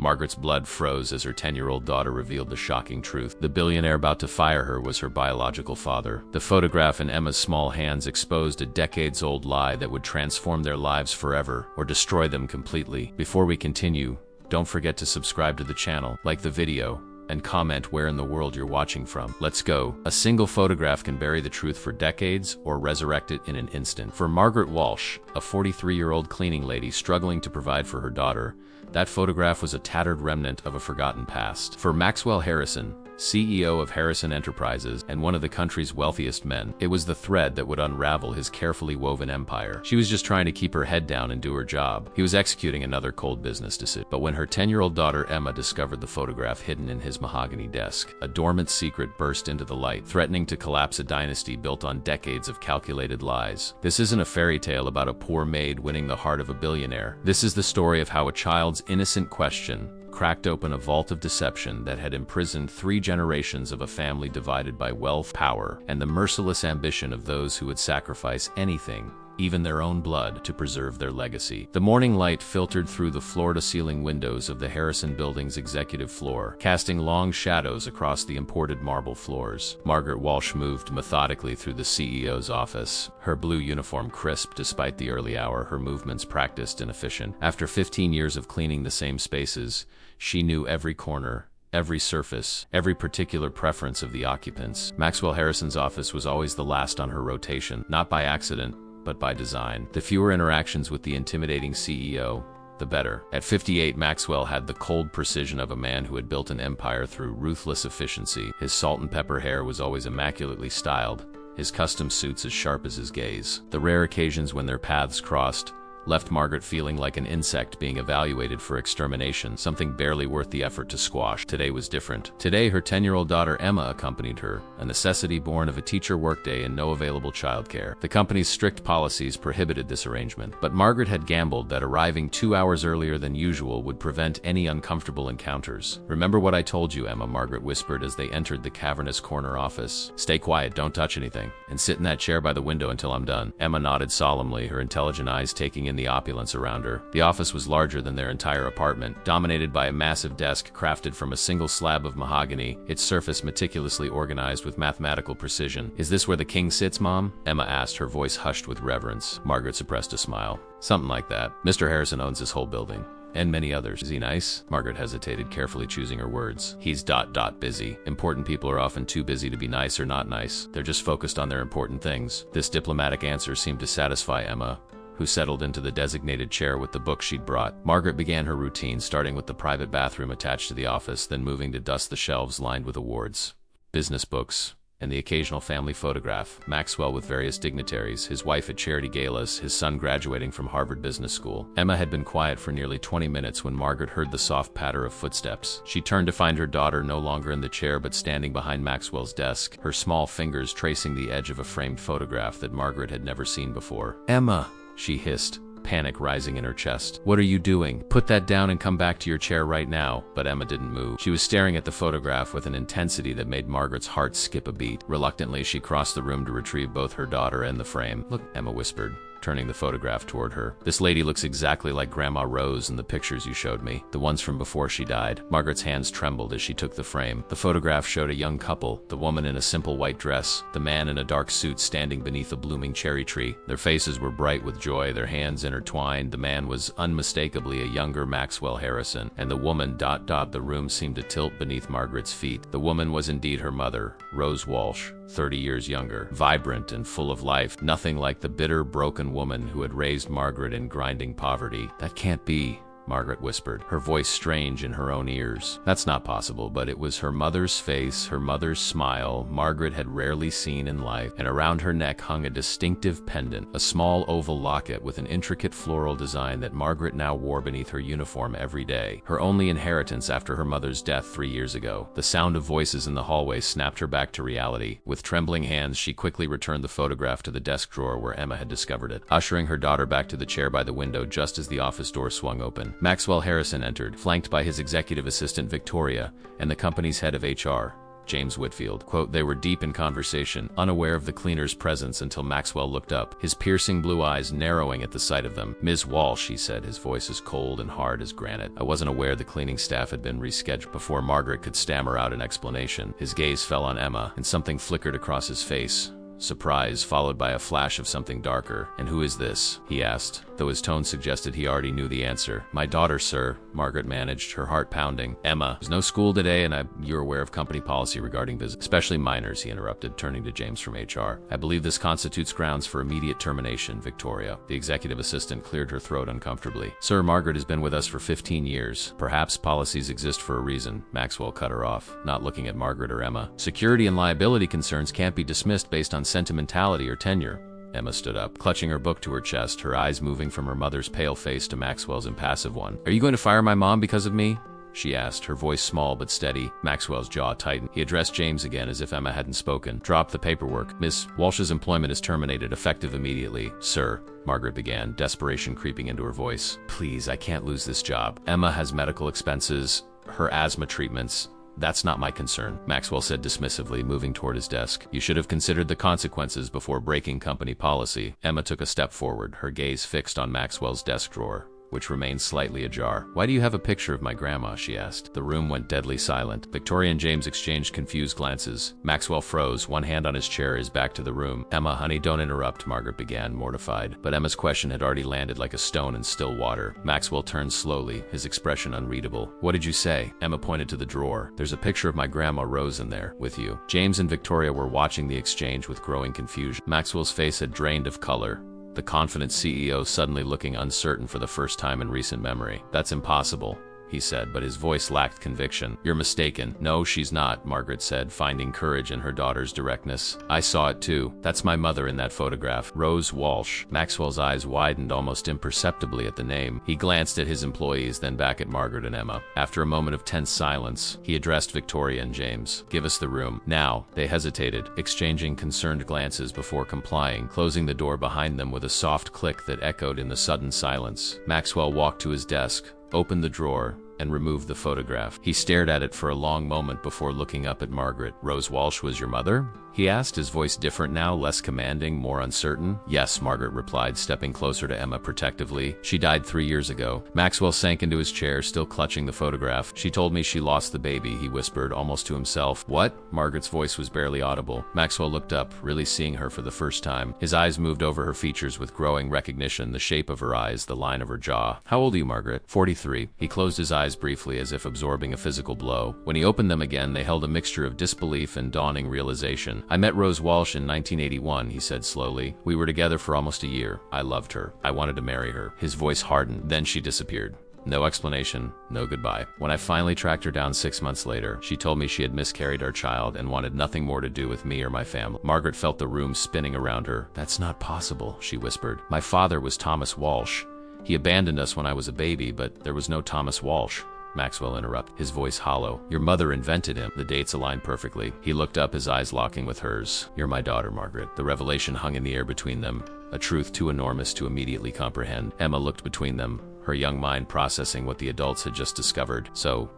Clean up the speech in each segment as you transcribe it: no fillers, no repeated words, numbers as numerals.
Margaret's blood froze as her 10-year-old daughter revealed the shocking truth. The billionaire about to fire her was her biological father. The photograph in Emma's small hands exposed a decades-old lie that would transform their lives forever or destroy them completely. Before we continue, don't forget to subscribe to the channel, like the video, and comment where in the world you're watching from. Let's go. A single photograph can bury the truth for decades or resurrect it in an instant. For Margaret Walsh, a 43-year-old cleaning lady struggling to provide for her daughter, that photograph was a tattered remnant of a forgotten past. For Maxwell Harrison, CEO of Harrison Enterprises and one of the country's wealthiest men, it was the thread that would unravel his carefully woven empire. She was just trying to keep her head down and do her job. He was executing another cold business decision. But when her 10-year-old daughter Emma discovered the photograph hidden in his mahogany desk, a dormant secret burst into the light, threatening to collapse a dynasty built on decades of calculated lies. This isn't a fairy tale about a poor maid winning the heart of a billionaire. This is the story of how a child's innocent question cracked open a vault of deception that had imprisoned 3 generations of a family divided by wealth, power, and the merciless ambition of those who would sacrifice anything, even their own blood, to preserve their legacy. The morning light filtered through the floor-to-ceiling windows of the Harrison Building's executive floor, casting long shadows across the imported marble floors. Margaret Walsh moved methodically through the CEO's office, her blue uniform crisp despite the early hour, her movements practiced and efficient. After 15 years of cleaning the same spaces, she knew every corner, every surface, every particular preference of the occupants. Maxwell Harrison's office was always the last on her rotation, not by accident, but by design. The fewer interactions with the intimidating CEO, the better. At 58, Maxwell had the cold precision of a man who had built an empire through ruthless efficiency. His salt and pepper hair was always immaculately styled, his custom suits as sharp as his gaze. The rare occasions when their paths crossed left Margaret feeling like an insect being evaluated for extermination, something barely worth the effort to squash. Today was different. Today, her 10-year-old daughter Emma accompanied her, a necessity born of a teacher workday and no available childcare. The company's strict policies prohibited this arrangement, but Margaret had gambled that arriving 2 hours earlier than usual would prevent any uncomfortable encounters. "Remember what I told you, Emma," Margaret whispered as they entered the cavernous corner office. "Stay quiet, don't touch anything, and sit in that chair by the window until I'm done." Emma nodded solemnly, her intelligent eyes taking in the opulence around her. The office was larger than their entire apartment, dominated by a massive desk crafted from a single slab of mahogany, its surface meticulously organized with mathematical precision. "Is this where the king sits, Mom?" Emma asked, her voice hushed with reverence. Margaret suppressed a smile. "Something like that. Mr. Harrison owns this whole building. And many others. Is he nice?" Margaret hesitated, carefully choosing her words. "He's ... busy. Important people are often too busy to be nice or not nice. They're just focused on their important things." This diplomatic answer seemed to satisfy Emma, who settled into the designated chair with the book she'd brought. Margaret began her routine, starting with the private bathroom attached to the office, then moving to dust the shelves lined with awards, business books, and the occasional family photograph. Maxwell with various dignitaries, his wife at charity galas, his son graduating from Harvard Business School. Emma had been quiet for nearly 20 minutes when Margaret heard the soft patter of footsteps. She turned to find her daughter no longer in the chair but standing behind Maxwell's desk, her small fingers tracing the edge of a framed photograph that Margaret had never seen before. "Emma," she hissed, panic rising in her chest. "What are you doing? Put that down and come back to your chair right now." But Emma didn't move. She was staring at the photograph with an intensity that made Margaret's heart skip a beat. Reluctantly, she crossed the room to retrieve both her daughter and the frame. "Look," Emma whispered, turning the photograph toward her. "This lady looks exactly like Grandma Rose in the pictures you showed me, the ones from before she died." Margaret's hands trembled as she took the frame. The photograph showed a young couple, the woman in a simple white dress, the man in a dark suit standing beneath a blooming cherry tree. Their faces were bright with joy, their hands intertwined. The man was unmistakably a younger Maxwell Harrison, and the woman ... The room seemed to tilt beneath Margaret's feet. The woman was indeed her mother, Rose Walsh, 30 years younger, vibrant and full of life, nothing like the bitter, broken woman who had raised Margaret in grinding poverty. "That can't be," Margaret whispered, her voice strange in her own ears. That's not possible, but it was her mother's face, her mother's smile Margaret had rarely seen in life, and around her neck hung a distinctive pendant, a small oval locket with an intricate floral design that Margaret now wore beneath her uniform every day, her only inheritance after her mother's death 3 years ago. The sound of voices in the hallway snapped her back to reality. With trembling hands, she quickly returned the photograph to the desk drawer where Emma had discovered it, ushering her daughter back to the chair by the window just as the office door swung open. Maxwell Harrison entered, flanked by his executive assistant Victoria and the company's head of HR, James Whitfield. Quote, they were deep in conversation, unaware of the cleaner's presence until Maxwell looked up, his piercing blue eyes narrowing at the sight of them. Ms. Walsh, he said, his voice as cold and hard as granite. I wasn't aware the cleaning staff had been rescheduled. Before Margaret could stammer out an explanation, his gaze fell on Emma, and something flickered across his face. Surprise, followed by a flash of something darker. And who is this? He asked, though his tone suggested he already knew the answer. My daughter, sir, Margaret managed, her heart pounding. Emma, there's no school today, and you're aware of company policy regarding visits, especially minors, he interrupted, turning to James from HR. I believe this constitutes grounds for immediate termination, Victoria. The executive assistant cleared her throat uncomfortably. Sir, Margaret has been with us for 15 years. Perhaps policies exist for a reason. Maxwell cut her off, not looking at Margaret or Emma. Security and liability concerns can't be dismissed based on sentimentality or tenure. Emma stood up, clutching her book to her chest, her eyes moving from her mother's pale face to Maxwell's impassive one. Are you going to fire my mom because of me? She asked, her voice small but steady. Maxwell's jaw tightened. He addressed James again as if Emma hadn't spoken. Drop the paperwork. Miss Walsh's employment is terminated, effective immediately. Sir, Margaret began, desperation creeping into her voice. Please, I can't lose this job. Emma has medical expenses, her asthma treatments. That's not my concern, Maxwell said dismissively, moving toward his desk. You should have considered the consequences before breaking company policy. Emma took a step forward, her gaze fixed on Maxwell's desk drawer, which remained slightly ajar. Why do you have a picture of my grandma? She asked. The room went deadly silent. Victoria and James exchanged confused glances. Maxwell froze, one hand on his chair, his back to the room. Emma, honey, don't interrupt, Margaret began, mortified. But Emma's question had already landed like a stone in still water. Maxwell turned slowly, his expression unreadable. What did you say? Emma pointed to the drawer. There's a picture of my grandma Rose in there, with you. James and Victoria were watching the exchange with growing confusion. Maxwell's face had drained of color, the confident CEO suddenly looking uncertain for the first time in recent memory. That's impossible, he said, but his voice lacked conviction. You're mistaken. No, she's not, Margaret said, finding courage in her daughter's directness. I saw it too. That's my mother in that photograph, Rose Walsh. Maxwell's eyes widened almost imperceptibly at the name. He glanced at his employees, then back at Margaret and Emma. After a moment of tense silence, he addressed Victoria and James. Give us the room. Now. They hesitated, exchanging concerned glances before complying, closing the door behind them with a soft click that echoed in the sudden silence. Maxwell walked to his desk, opened the drawer, and removed the photograph. He stared at it for a long moment before looking up at Margaret. Rose Walsh was your mother? He asked, his voice different now, less commanding, more uncertain. Yes, Margaret replied, stepping closer to Emma protectively. She died 3 years ago. Maxwell sank into his chair, still clutching the photograph. She told me she lost the baby, he whispered, almost to himself. What? Margaret's voice was barely audible. Maxwell looked up, really seeing her for the first time. His eyes moved over her features with growing recognition, the shape of her eyes, the line of her jaw. How old are you, Margaret? 43. He closed his eyes briefly as if absorbing a physical blow. When he opened them again, they held a mixture of disbelief and dawning realization. I met Rose Walsh in 1981, he said slowly. We were together for almost a year. I loved her. I wanted to marry her. His voice hardened. Then she disappeared. No explanation, no goodbye. When I finally tracked her down 6 months later, she told me she had miscarried our child and wanted nothing more to do with me or my family. Margaret felt the room spinning around her. That's not possible, she whispered. My father was Thomas Walsh. He abandoned us when I was a baby, but there was no Thomas Walsh. Maxwell interrupted, his voice hollow. Your mother invented him. The dates aligned perfectly. He looked up, his eyes locking with hers. You're my daughter, Margaret. The revelation hung in the air between them, a truth too enormous to immediately comprehend. Emma looked between them, her young mind processing what the adults had just discovered. So, ...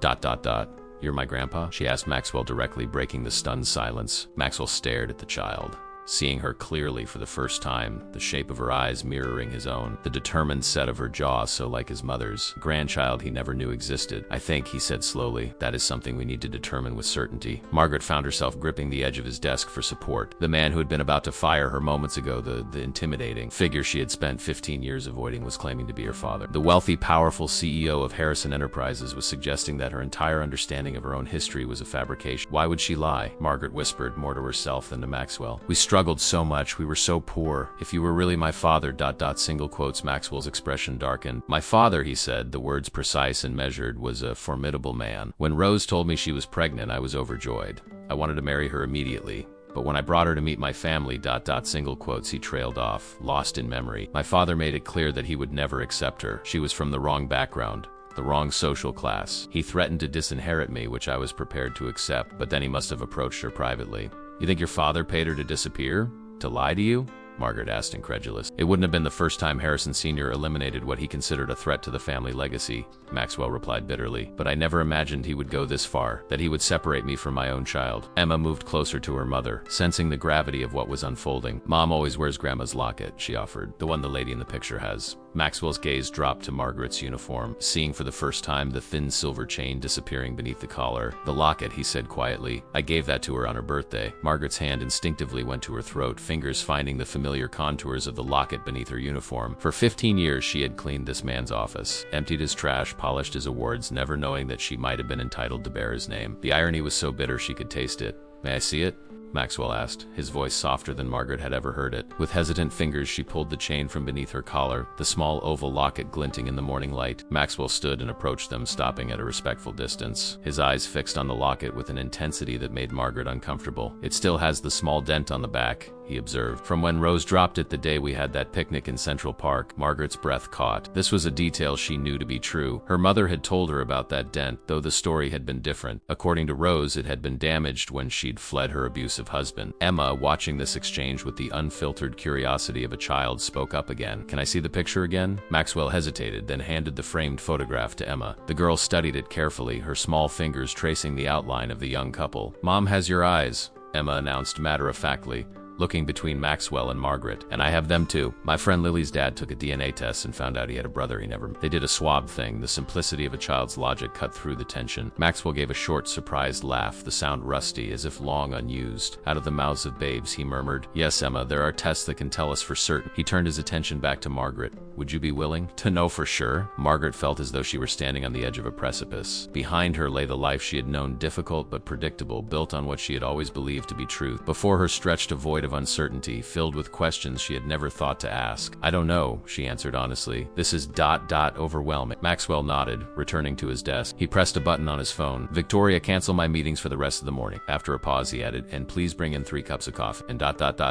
You're my grandpa? She asked Maxwell directly, breaking the stunned silence. Maxwell stared at the child, seeing her clearly for the first time, the shape of her eyes mirroring his own, the determined set of her jaw so like his mother's. A grandchild he never knew existed. I think, he said slowly, that is something we need to determine with certainty. Margaret found herself gripping the edge of his desk for support. The man who had been about to fire her moments ago, the intimidating figure she had spent 15 years avoiding, was claiming to be her father. The wealthy, powerful CEO of Harrison Enterprises was suggesting that her entire understanding of her own history was a fabrication. Why would she lie? Margaret whispered, more to herself than to Maxwell. We struggled so much, we were so poor. If you were really my father, ... single quotes. Maxwell's expression darkened. My father, he said, the words precise and measured, was a formidable man. When Rose told me she was pregnant, I was overjoyed. I wanted to marry her immediately. But when I brought her to meet my family, ... single quotes, he trailed off, lost in memory. My father made it clear that he would never accept her. She was from the wrong background, the wrong social class. He threatened to disinherit me, which I was prepared to accept, but then he must have approached her privately. You think your father paid her to disappear? To lie to you? Margaret asked, incredulous. It wouldn't have been the first time Harrison Sr. eliminated what he considered a threat to the family legacy, Maxwell replied bitterly. But I never imagined he would go this far, that he would separate me from my own child. Emma moved closer to her mother, sensing the gravity of what was unfolding. Mom always wears Grandma's locket, she offered, the one the lady in the picture has. Maxwell's gaze dropped to Margaret's uniform, seeing for the first time the thin silver chain disappearing beneath the collar. The locket, he said quietly. I gave that to her on her birthday. Margaret's hand instinctively went to her throat, fingers finding the familiar contours of the locket beneath her uniform. For 15 years, she had cleaned this man's office, emptied his trash, polished his awards, never knowing that she might have been entitled to bear his name. The irony was so bitter she could taste it. May I see it? Maxwell asked, his voice softer than Margaret had ever heard it. With hesitant fingers, she pulled the chain from beneath her collar, the small oval locket glinting in the morning light. Maxwell stood and approached them, stopping at a respectful distance, his eyes fixed on the locket with an intensity that made Margaret uncomfortable. It still has the small dent on the back, he observed. From when Rose dropped it the day we had that picnic in Central Park. Margaret's breath caught. This was a detail she knew to be true. Her mother had told her about that dent, though the story had been different. According to Rose, it had been damaged when she'd fled her abusive husband. Emma, watching this exchange with the unfiltered curiosity of a child, spoke up again. Can I see the picture again? Maxwell hesitated, then handed the framed photograph to Emma. The girl studied it carefully, her small fingers tracing the outline of the young couple. Mom has your eyes, Emma announced matter-of-factly, looking between Maxwell and Margaret. And I have them too. My friend Lily's dad took a DNA test and found out he had a brother he never met. They did a swab thing. The simplicity of a child's logic cut through the tension. Maxwell gave a short, surprised laugh, the sound rusty, as if long unused. Out of the mouths of babes, he murmured, Yes, Emma, there are tests that can tell us for certain. He turned his attention back to Margaret. Would you be willing to know for sure? Margaret felt as though she were standing on the edge of a precipice. Behind her lay the life she had known, difficult but predictable, built on what she had always believed to be truth. Before her stretched a void of uncertainty, filled with questions she had never thought to ask. I don't know, she answered honestly. This is ... overwhelming. Maxwell nodded, returning to his desk. He pressed a button on his phone. Victoria, cancel my meetings for the rest of the morning. After a pause, he added, and please bring in 3 cups of coffee. And ...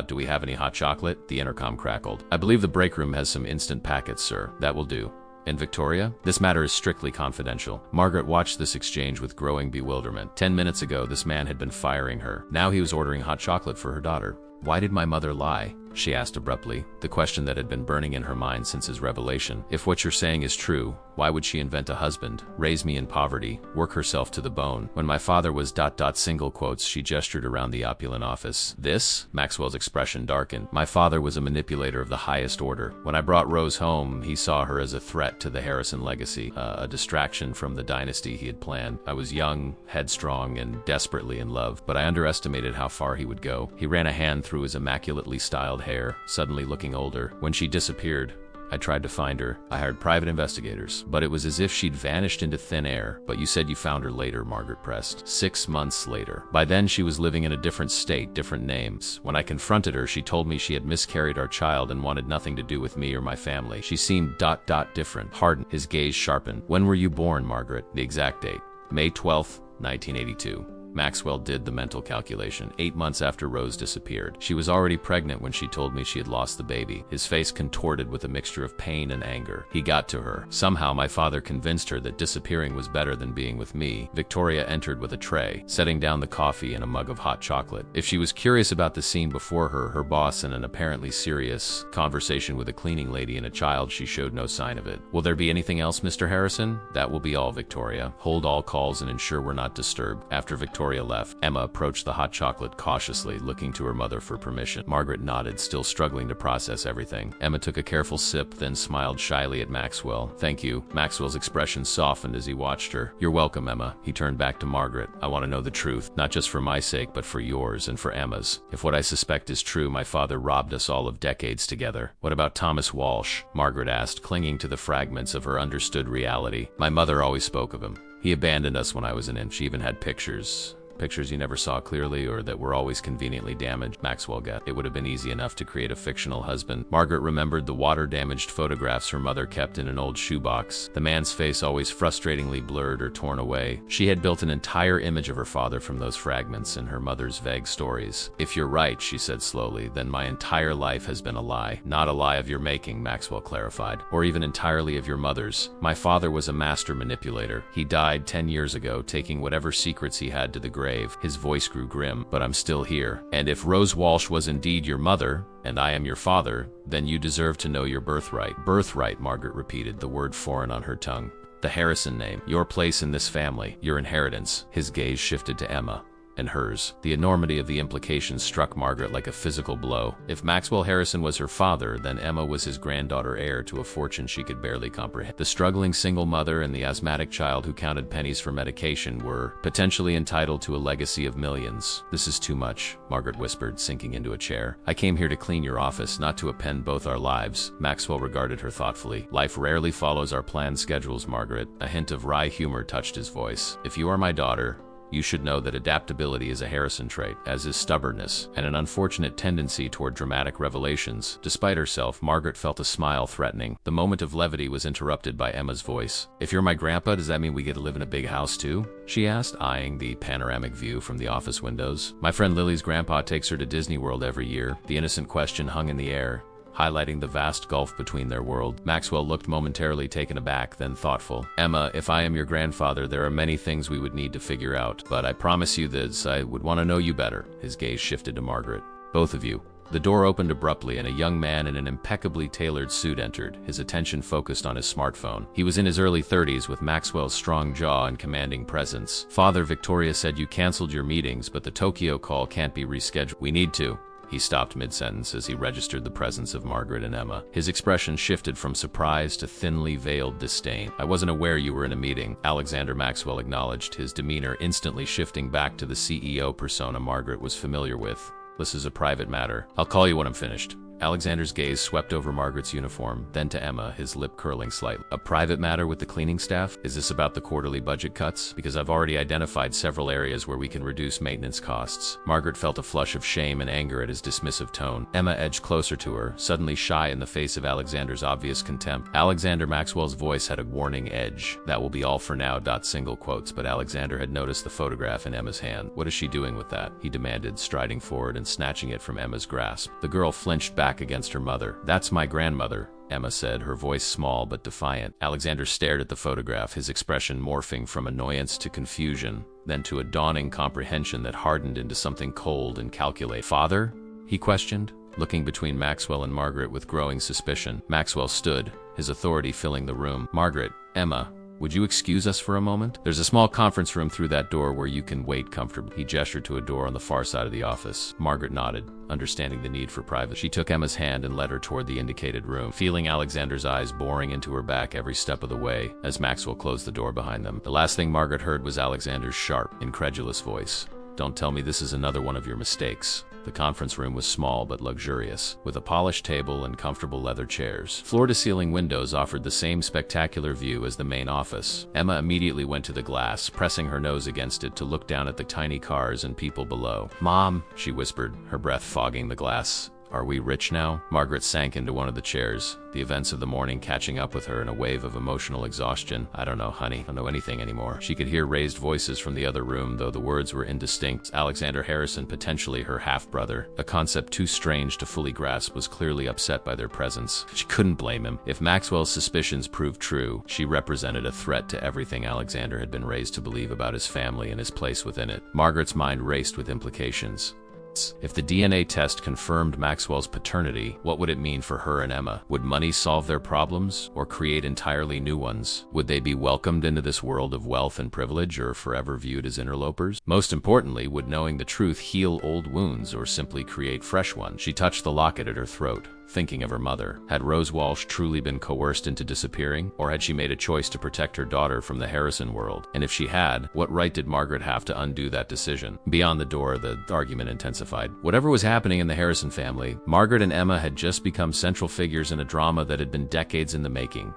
do we have any hot chocolate? The intercom crackled. I believe the break room has some instant packets, sir. That will do. And Victoria? This matter is strictly confidential. Margaret watched this exchange with growing bewilderment. 10 minutes ago, this man had been firing her. Now he was ordering hot chocolate for her daughter. Why did my mother lie? She asked abruptly, the question that had been burning in her mind since his revelation. If what you're saying is true, why would she invent a husband, raise me in poverty, work herself to the bone? When my father was ... single quotes, she gestured around the opulent office. This? Maxwell's expression darkened. My father was a manipulator of the highest order. When I brought Rose home, he saw her as a threat to the Harrison legacy, a distraction from the dynasty he had planned. I was young, headstrong, and desperately in love, but I underestimated how far he would go. He ran a hand through his immaculately styled hair, suddenly looking older. When she disappeared, I tried to find her. I hired private investigators, but it was as if she'd vanished into thin air. But you said you found her later, Margaret pressed. 6 months later. By then, she was living in a different state, different names. When I confronted her, she told me she had miscarried our child and wanted nothing to do with me or my family. She seemed ... different. Hardened. His gaze sharpened. When were you born, Margaret? The exact date. May 12th, 1982. Maxwell did the mental calculation. 8 months after Rose disappeared. She was already pregnant when she told me she had lost the baby. His face contorted with a mixture of pain and anger. He got to her. Somehow my father convinced her that disappearing was better than being with me. Victoria entered with a tray, setting down the coffee and a mug of hot chocolate. If she was curious about the scene before her, her boss, and an apparently serious conversation with a cleaning lady and a child, she showed no sign of it. Will there be anything else, Mr. Harrison? That will be all, Victoria. Hold all calls and ensure we're not disturbed. After Victoria left, Emma approached the hot chocolate cautiously, looking to her mother for permission. Margaret nodded, still struggling to process everything. Emma took a careful sip, then smiled shyly at Maxwell. Thank you. Maxwell's expression softened as he watched her. You're welcome, Emma. He turned back to Margaret. I want to know the truth, not just for my sake, but for yours and for Emma's. If what I suspect is true, my father robbed us all of decades together. What about Thomas Walsh? Margaret asked, clinging to the fragments of her understood reality. My mother always spoke of him. He abandoned us when I was an infant. She even had pictures you never saw clearly or that were always conveniently damaged. Maxwell got. It would have been easy enough to create a fictional husband. Margaret remembered the water-damaged photographs her mother kept in an old shoebox, the man's face always frustratingly blurred or torn away. She had built an entire image of her father from those fragments and her mother's vague stories. If you're right, she said slowly, then my entire life has been a lie. Not a lie of your making, Maxwell clarified, or even entirely of your mother's. My father was a master manipulator. He died 10 years ago, taking whatever secrets he had to the grave. grave. His voice grew grim. But I'm still here. And if Rose Walsh was indeed your mother, and I am your father, then you deserve to know your birthright. Birthright, Margaret repeated, the word foreign on her tongue. The Harrison name, your place in this family, your inheritance. His gaze shifted to Emma. And hers. The enormity of the implications struck Margaret like a physical blow. If Maxwell Harrison was her father, then Emma was his granddaughter, heir to a fortune she could barely comprehend. The struggling single mother and the asthmatic child who counted pennies for medication were potentially entitled to a legacy of millions. This is too much, Margaret whispered, sinking into a chair. I came here to clean your office, not to append both our lives. Maxwell regarded her thoughtfully. Life rarely follows our planned schedules, Margaret. A hint of wry humor touched his voice. If you are my daughter, you should know that adaptability is a Harrison trait, as is stubbornness, and an unfortunate tendency toward dramatic revelations. Despite herself, Margaret felt a smile threatening. The moment of levity was interrupted by Emma's voice. If you're my grandpa, does that mean we get to live in a big house too? She asked, eyeing the panoramic view from the office windows. My friend Lily's grandpa takes her to Disney World every year. The innocent question hung in the air, highlighting the vast gulf between their world. Maxwell looked momentarily taken aback, then thoughtful. Emma, if I am your grandfather, there are many things we would need to figure out, but I promise you this, I would want to know you better. His gaze shifted to Margaret. Both of you. The door opened abruptly and a young man in an impeccably tailored suit entered, his attention focused on his smartphone. He was in his early 30s with Maxwell's strong jaw and commanding presence. Father, Victoria said you canceled your meetings, but the Tokyo call can't be rescheduled. We need to. He stopped mid-sentence as he registered the presence of Margaret and Emma. His expression shifted from surprise to thinly veiled disdain. I wasn't aware you were in a meeting, Alexander Maxwell acknowledged, his demeanor instantly shifting back to the CEO persona Margaret was familiar with. This is a private matter. I'll call you when I'm finished. Alexander's gaze swept over Margaret's uniform, then to Emma, his lip curling slightly. A private matter with the cleaning staff? Is this about the quarterly budget cuts? Because I've already identified several areas where we can reduce maintenance costs. Margaret felt a flush of shame and anger at his dismissive tone. Emma edged closer to her, suddenly shy in the face of Alexander's obvious contempt. Alexander Maxwell's voice had a warning edge. That will be all for now. Single quotes, but Alexander had noticed the photograph in Emma's hand. What is she doing with that? He demanded, striding forward and snatching it from Emma's grasp. The girl flinched back against her mother. That's my grandmother, Emma said, her voice small but defiant. Alexander stared at the photograph, his expression morphing from annoyance to confusion, then to a dawning comprehension that hardened into something cold and calculated. Father? He questioned, looking between Maxwell and Margaret with growing suspicion. Maxwell stood, his authority filling the room. Margaret, Emma, would you excuse us for a moment? There's a small conference room through that door where you can wait comfortably. He gestured to a door on the far side of the office. Margaret nodded, understanding the need for privacy. She took Emma's hand and led her toward the indicated room, feeling Alexander's eyes boring into her back every step of the way as Maxwell closed the door behind them. The last thing Margaret heard was Alexander's sharp, incredulous voice. Don't tell me this is another one of your mistakes. The conference room was small but luxurious, with a polished table and comfortable leather chairs. Floor-to-ceiling windows offered the same spectacular view as the main office. Emma immediately went to the glass, pressing her nose against it to look down at the tiny cars and people below. Mom, she whispered, her breath fogging the glass. Are we rich now? Margaret sank into one of the chairs, the events of the morning catching up with her in a wave of emotional exhaustion. I don't know, honey. I don't know anything anymore. She could hear raised voices from the other room, though the words were indistinct. Alexander Harrison, potentially her half-brother, a concept too strange to fully grasp, was clearly upset by their presence. She couldn't blame him. If Maxwell's suspicions proved true, she represented a threat to everything Alexander had been raised to believe about his family and his place within it. Margaret's mind raced with implications. If the DNA test confirmed Maxwell's paternity, what would it mean for her and Emma? Would money solve their problems, or create entirely new ones? Would they be welcomed into this world of wealth and privilege, or forever viewed as interlopers? Most importantly, would knowing the truth heal old wounds, or simply create fresh ones? She touched the locket at her throat, thinking of her mother. Had Rose Walsh truly been coerced into disappearing, or had she made a choice to protect her daughter from the Harrison world? And if she had, what right did Margaret have to undo that decision? Beyond the door, the argument intensified. Whatever was happening in the Harrison family, Margaret and Emma had just become central figures in a drama that had been decades in the making.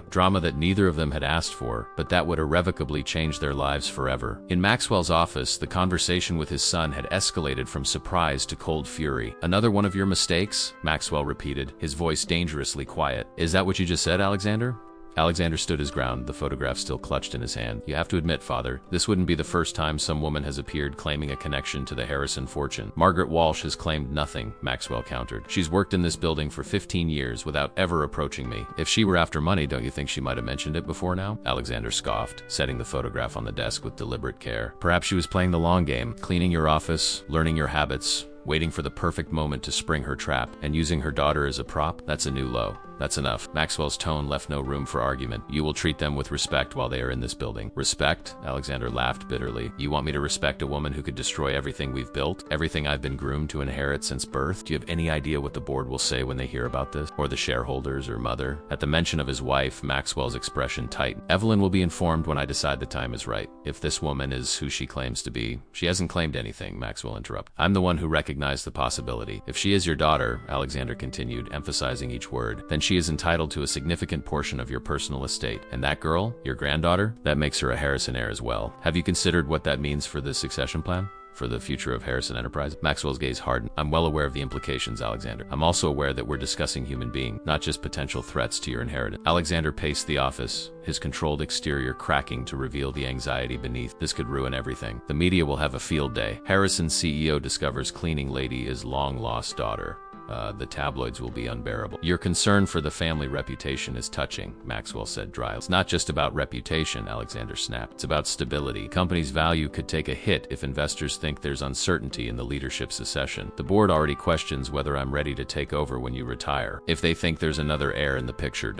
Drama that neither of them had asked for, but that would irrevocably change their lives forever. In Maxwell's office, the conversation with his son had escalated from surprise to cold fury. Another one of your mistakes? Maxwell repeated, his voice dangerously quiet. Is that what you just said, Alexander? Alexander stood his ground, the photograph still clutched in his hand. You have to admit, Father, this wouldn't be the first time some woman has appeared claiming a connection to the Harrison fortune. Margaret Walsh has claimed nothing, Maxwell countered. She's worked in this building for 15 years without ever approaching me. If she were after money, don't you think she might have mentioned it before now? Alexander scoffed, setting the photograph on the desk with deliberate care. Perhaps she was playing the long game, cleaning your office, learning your habits, waiting for the perfect moment to spring her trap, and using her daughter as a prop. That's a new low. That's enough. Maxwell's tone left no room for argument. You will treat them with respect while they are in this building. Respect? Alexander laughed bitterly. You want me to respect a woman who could destroy everything we've built? Everything I've been groomed to inherit since birth? Do you have any idea what the board will say when they hear about this? Or the shareholders or mother? At the mention of his wife, Maxwell's expression tightened. Evelyn will be informed when I decide the time is right. If this woman is who she claims to be. She hasn't claimed anything, Maxwell interrupted. I'm the one who recognized the possibility. If she is your daughter, Alexander continued, emphasizing each word, then she is entitled to a significant portion of your personal estate. And that girl, your granddaughter, that makes her a Harrison heir as well. Have you considered what that means for the succession plan? For the future of Harrison Enterprise? Maxwell's gaze hardened. I'm well aware of the implications, Alexander. I'm also aware that we're discussing human being, not just potential threats to your inheritance. Alexander paced the office, his controlled exterior cracking to reveal the anxiety beneath. This could ruin everything. The media will have a field day. Harrison's CEO discovers cleaning lady is long-lost daughter. The tabloids will be unbearable. Your concern for the family reputation is touching, Maxwell said dryly. It's not just about reputation, Alexander snapped. It's about stability. Company's value could take a hit if investors think there's uncertainty in the leadership succession. The board already questions whether I'm ready to take over when you retire. If they think there's another heir in the picture, ...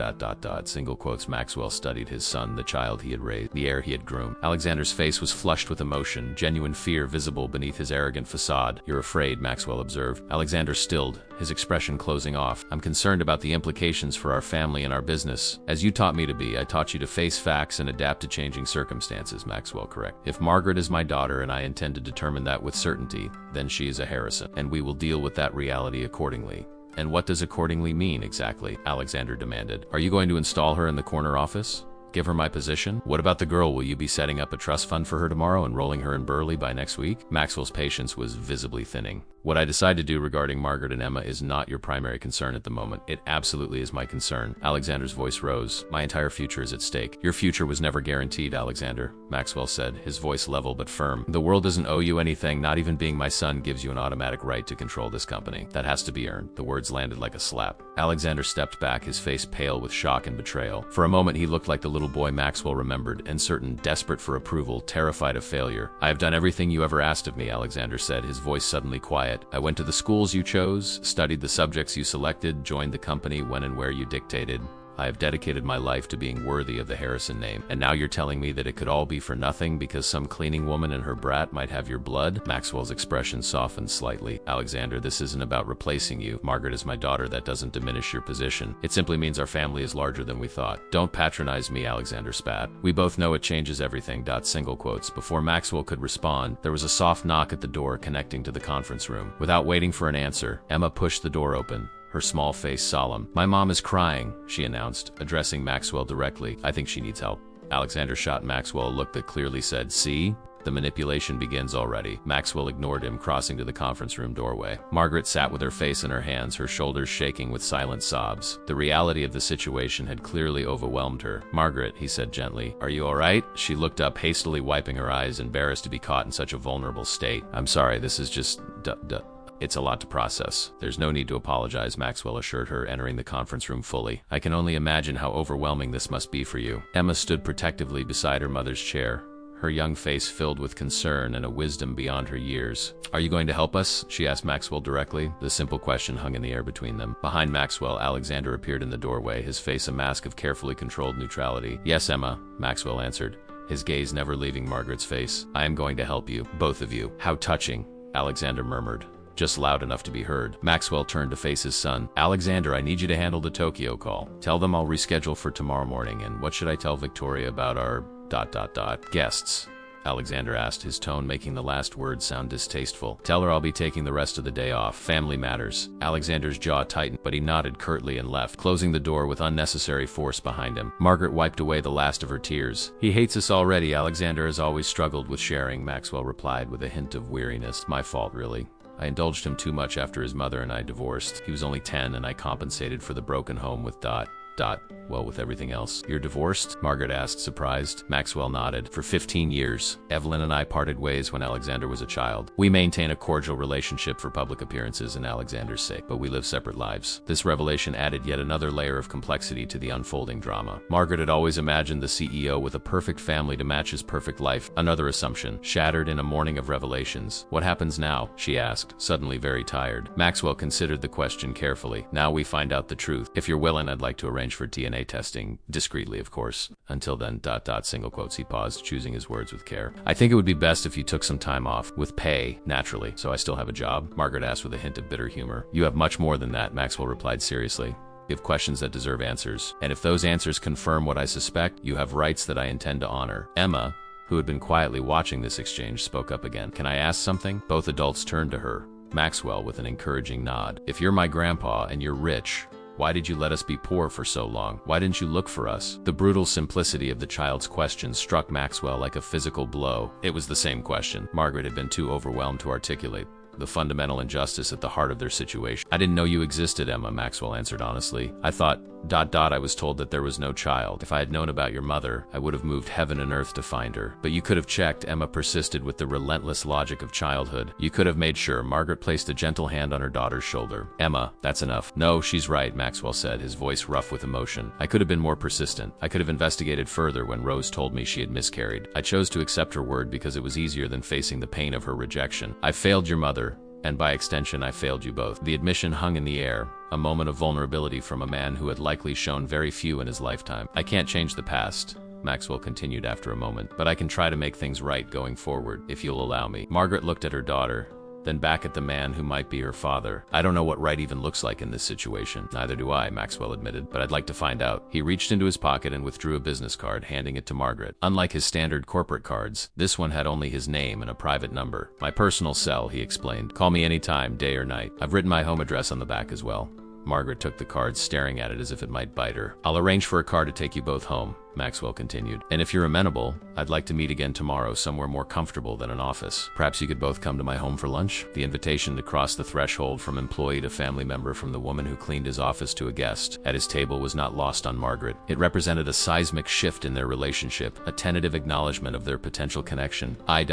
Single quotes. Maxwell studied his son, the child he had raised, the heir he had groomed. Alexander's face was flushed with emotion, genuine fear visible beneath his arrogant facade. You're afraid, Maxwell observed. Alexander stilled, his expression closing off. I'm concerned about the implications for our family and our business. As you taught me to be, I taught you to face facts and adapt to changing circumstances, Maxwell correct. If Margaret is my daughter and I intend to determine that with certainty, then she is a Harrison, and we will deal with that reality accordingly. And what does accordingly mean exactly? Alexander demanded. Are you going to install her in the corner office? Give her my position? What about the girl? Will you be setting up a trust fund for her tomorrow and rolling her in Burley by next week? Maxwell's patience was visibly thinning. What I decide to do regarding Margaret and Emma is not your primary concern at the moment. It absolutely is my concern. Alexander's voice rose. My entire future is at stake. Your future was never guaranteed, Alexander, Maxwell said, his voice level but firm. The world doesn't owe you anything. Not even being my son gives you an automatic right to control this company. That has to be earned. The words landed like a slap. Alexander stepped back, his face pale with shock and betrayal. For a moment he looked like the little boy Maxwell remembered, uncertain, desperate for approval, terrified of failure. I have done everything you ever asked of me, Alexander said, his voice suddenly quiet. I went to the schools you chose, studied the subjects you selected, joined the company when and where you dictated. I have dedicated my life to being worthy of the Harrison name, and now you're telling me that it could all be for nothing because some cleaning woman and her brat might have your blood? Maxwell's expression softened slightly. Alexander, this isn't about replacing you. Margaret is my daughter. That doesn't diminish your position. It simply means our family is larger than we thought. Don't patronize me, Alexander spat. We both know it changes everything. Single quotes. Before Maxwell could respond, there was a soft knock at the door connecting to the conference room. Without waiting for an answer, Emma pushed the door open, her small face solemn. My mom is crying, she announced, addressing Maxwell directly. I think she needs help. Alexander shot Maxwell a look that clearly said, see? The manipulation begins already. Maxwell ignored him, crossing to the conference room doorway. Margaret sat with her face in her hands, her shoulders shaking with silent sobs. The reality of the situation had clearly overwhelmed her. Margaret, he said gently, are you all right? She looked up, hastily wiping her eyes, embarrassed to be caught in such a vulnerable state. I'm sorry, this is just It's a lot to process. There's no need to apologize, Maxwell assured her, entering the conference room fully. I can only imagine how overwhelming this must be for you. Emma stood protectively beside her mother's chair, her young face filled with concern and a wisdom beyond her years. Are you going to help us? She asked Maxwell directly. The simple question hung in the air between them. Behind Maxwell, Alexander appeared in the doorway, his face a mask of carefully controlled neutrality. Yes, Emma, Maxwell answered, his gaze never leaving Margaret's face. I am going to help you, both of you. How touching, Alexander murmured, just loud enough to be heard. Maxwell turned to face his son. Alexander, I need you to handle the Tokyo call. Tell them I'll reschedule for tomorrow morning, and what should I tell Victoria about our ... guests? Alexander asked, his tone making the last word sound distasteful. Tell her I'll be taking the rest of the day off. Family matters. Alexander's jaw tightened, but he nodded curtly and left, closing the door with unnecessary force behind him. Margaret wiped away the last of her tears. He hates us already. Alexander has always struggled with sharing, Maxwell replied with a hint of weariness. My fault, really. I indulged him too much after his mother and I divorced. He was only 10 and I compensated for the broken home with ... Well, with everything else. You're divorced? Margaret asked, surprised. Maxwell nodded. For 15 years. Evelyn and I parted ways when Alexander was a child. We maintain a cordial relationship for public appearances and Alexander's sake, but we live separate lives. This revelation added yet another layer of complexity to the unfolding drama. Margaret had always imagined the CEO with a perfect family to match his perfect life. Another assumption, shattered in a morning of revelations. What happens now? She asked, suddenly very tired. Maxwell considered the question carefully. Now we find out the truth. If you're willing, I'd like to arrange for DNA testing, discreetly, of course. Until then, single quotes. He paused, choosing his words with care. I think it would be best if you took some time off, with pay, naturally. So I still have a job? Margaret asked with a hint of bitter humor. You have much more than that, Maxwell replied seriously. You have questions that deserve answers. And if those answers confirm what I suspect, you have rights that I intend to honor. Emma, who had been quietly watching this exchange, spoke up again. Can I ask something? Both adults turned to her. Maxwell with an encouraging nod. If you're my grandpa and you're rich, why did you let us be poor for so long? Why didn't you look for us? The brutal simplicity of the child's question struck Maxwell like a physical blow. It was the same question. Margaret had been too overwhelmed to articulate the fundamental injustice at the heart of their situation. I didn't know you existed, Emma, Maxwell answered honestly. I thought, I was told that there was no child. If I had known about your mother, I would have moved heaven and earth to find her. But you could have checked, Emma persisted with the relentless logic of childhood. You could have made sure. Margaret placed a gentle hand on her daughter's shoulder. Emma, that's enough. No, she's right, Maxwell said, his voice rough with emotion. I could have been more persistent. I could have investigated further when Rose told me she had miscarried. I chose to accept her word because it was easier than facing the pain of her rejection. I failed your mother, and by extension, I failed you both. The admission hung in the air, a moment of vulnerability from a man who had likely shown very few in his lifetime. I can't change the past, Maxwell continued after a moment, but I can try to make things right going forward, if you'll allow me. Margaret looked at her daughter, then back at the man who might be her father. I don't know what right even looks like in this situation. Neither do I, Maxwell admitted, but I'd like to find out. He reached into his pocket and withdrew a business card, handing it to Margaret. Unlike his standard corporate cards, this one had only his name and a private number. My personal cell, he explained. Call me anytime, day or night. I've written my home address on the back as well. Margaret took the card, staring at it as if it might bite her. I'll arrange for a car to take you both home, Maxwell continued. And if you're amenable, I'd like to meet again tomorrow somewhere more comfortable than an office. Perhaps you could both come to my home for lunch? The invitation to cross the threshold from employee to family member, from the woman who cleaned his office to a guest at his table, was not lost on Margaret. It represented a seismic shift in their relationship, a tentative acknowledgement of their potential connection. I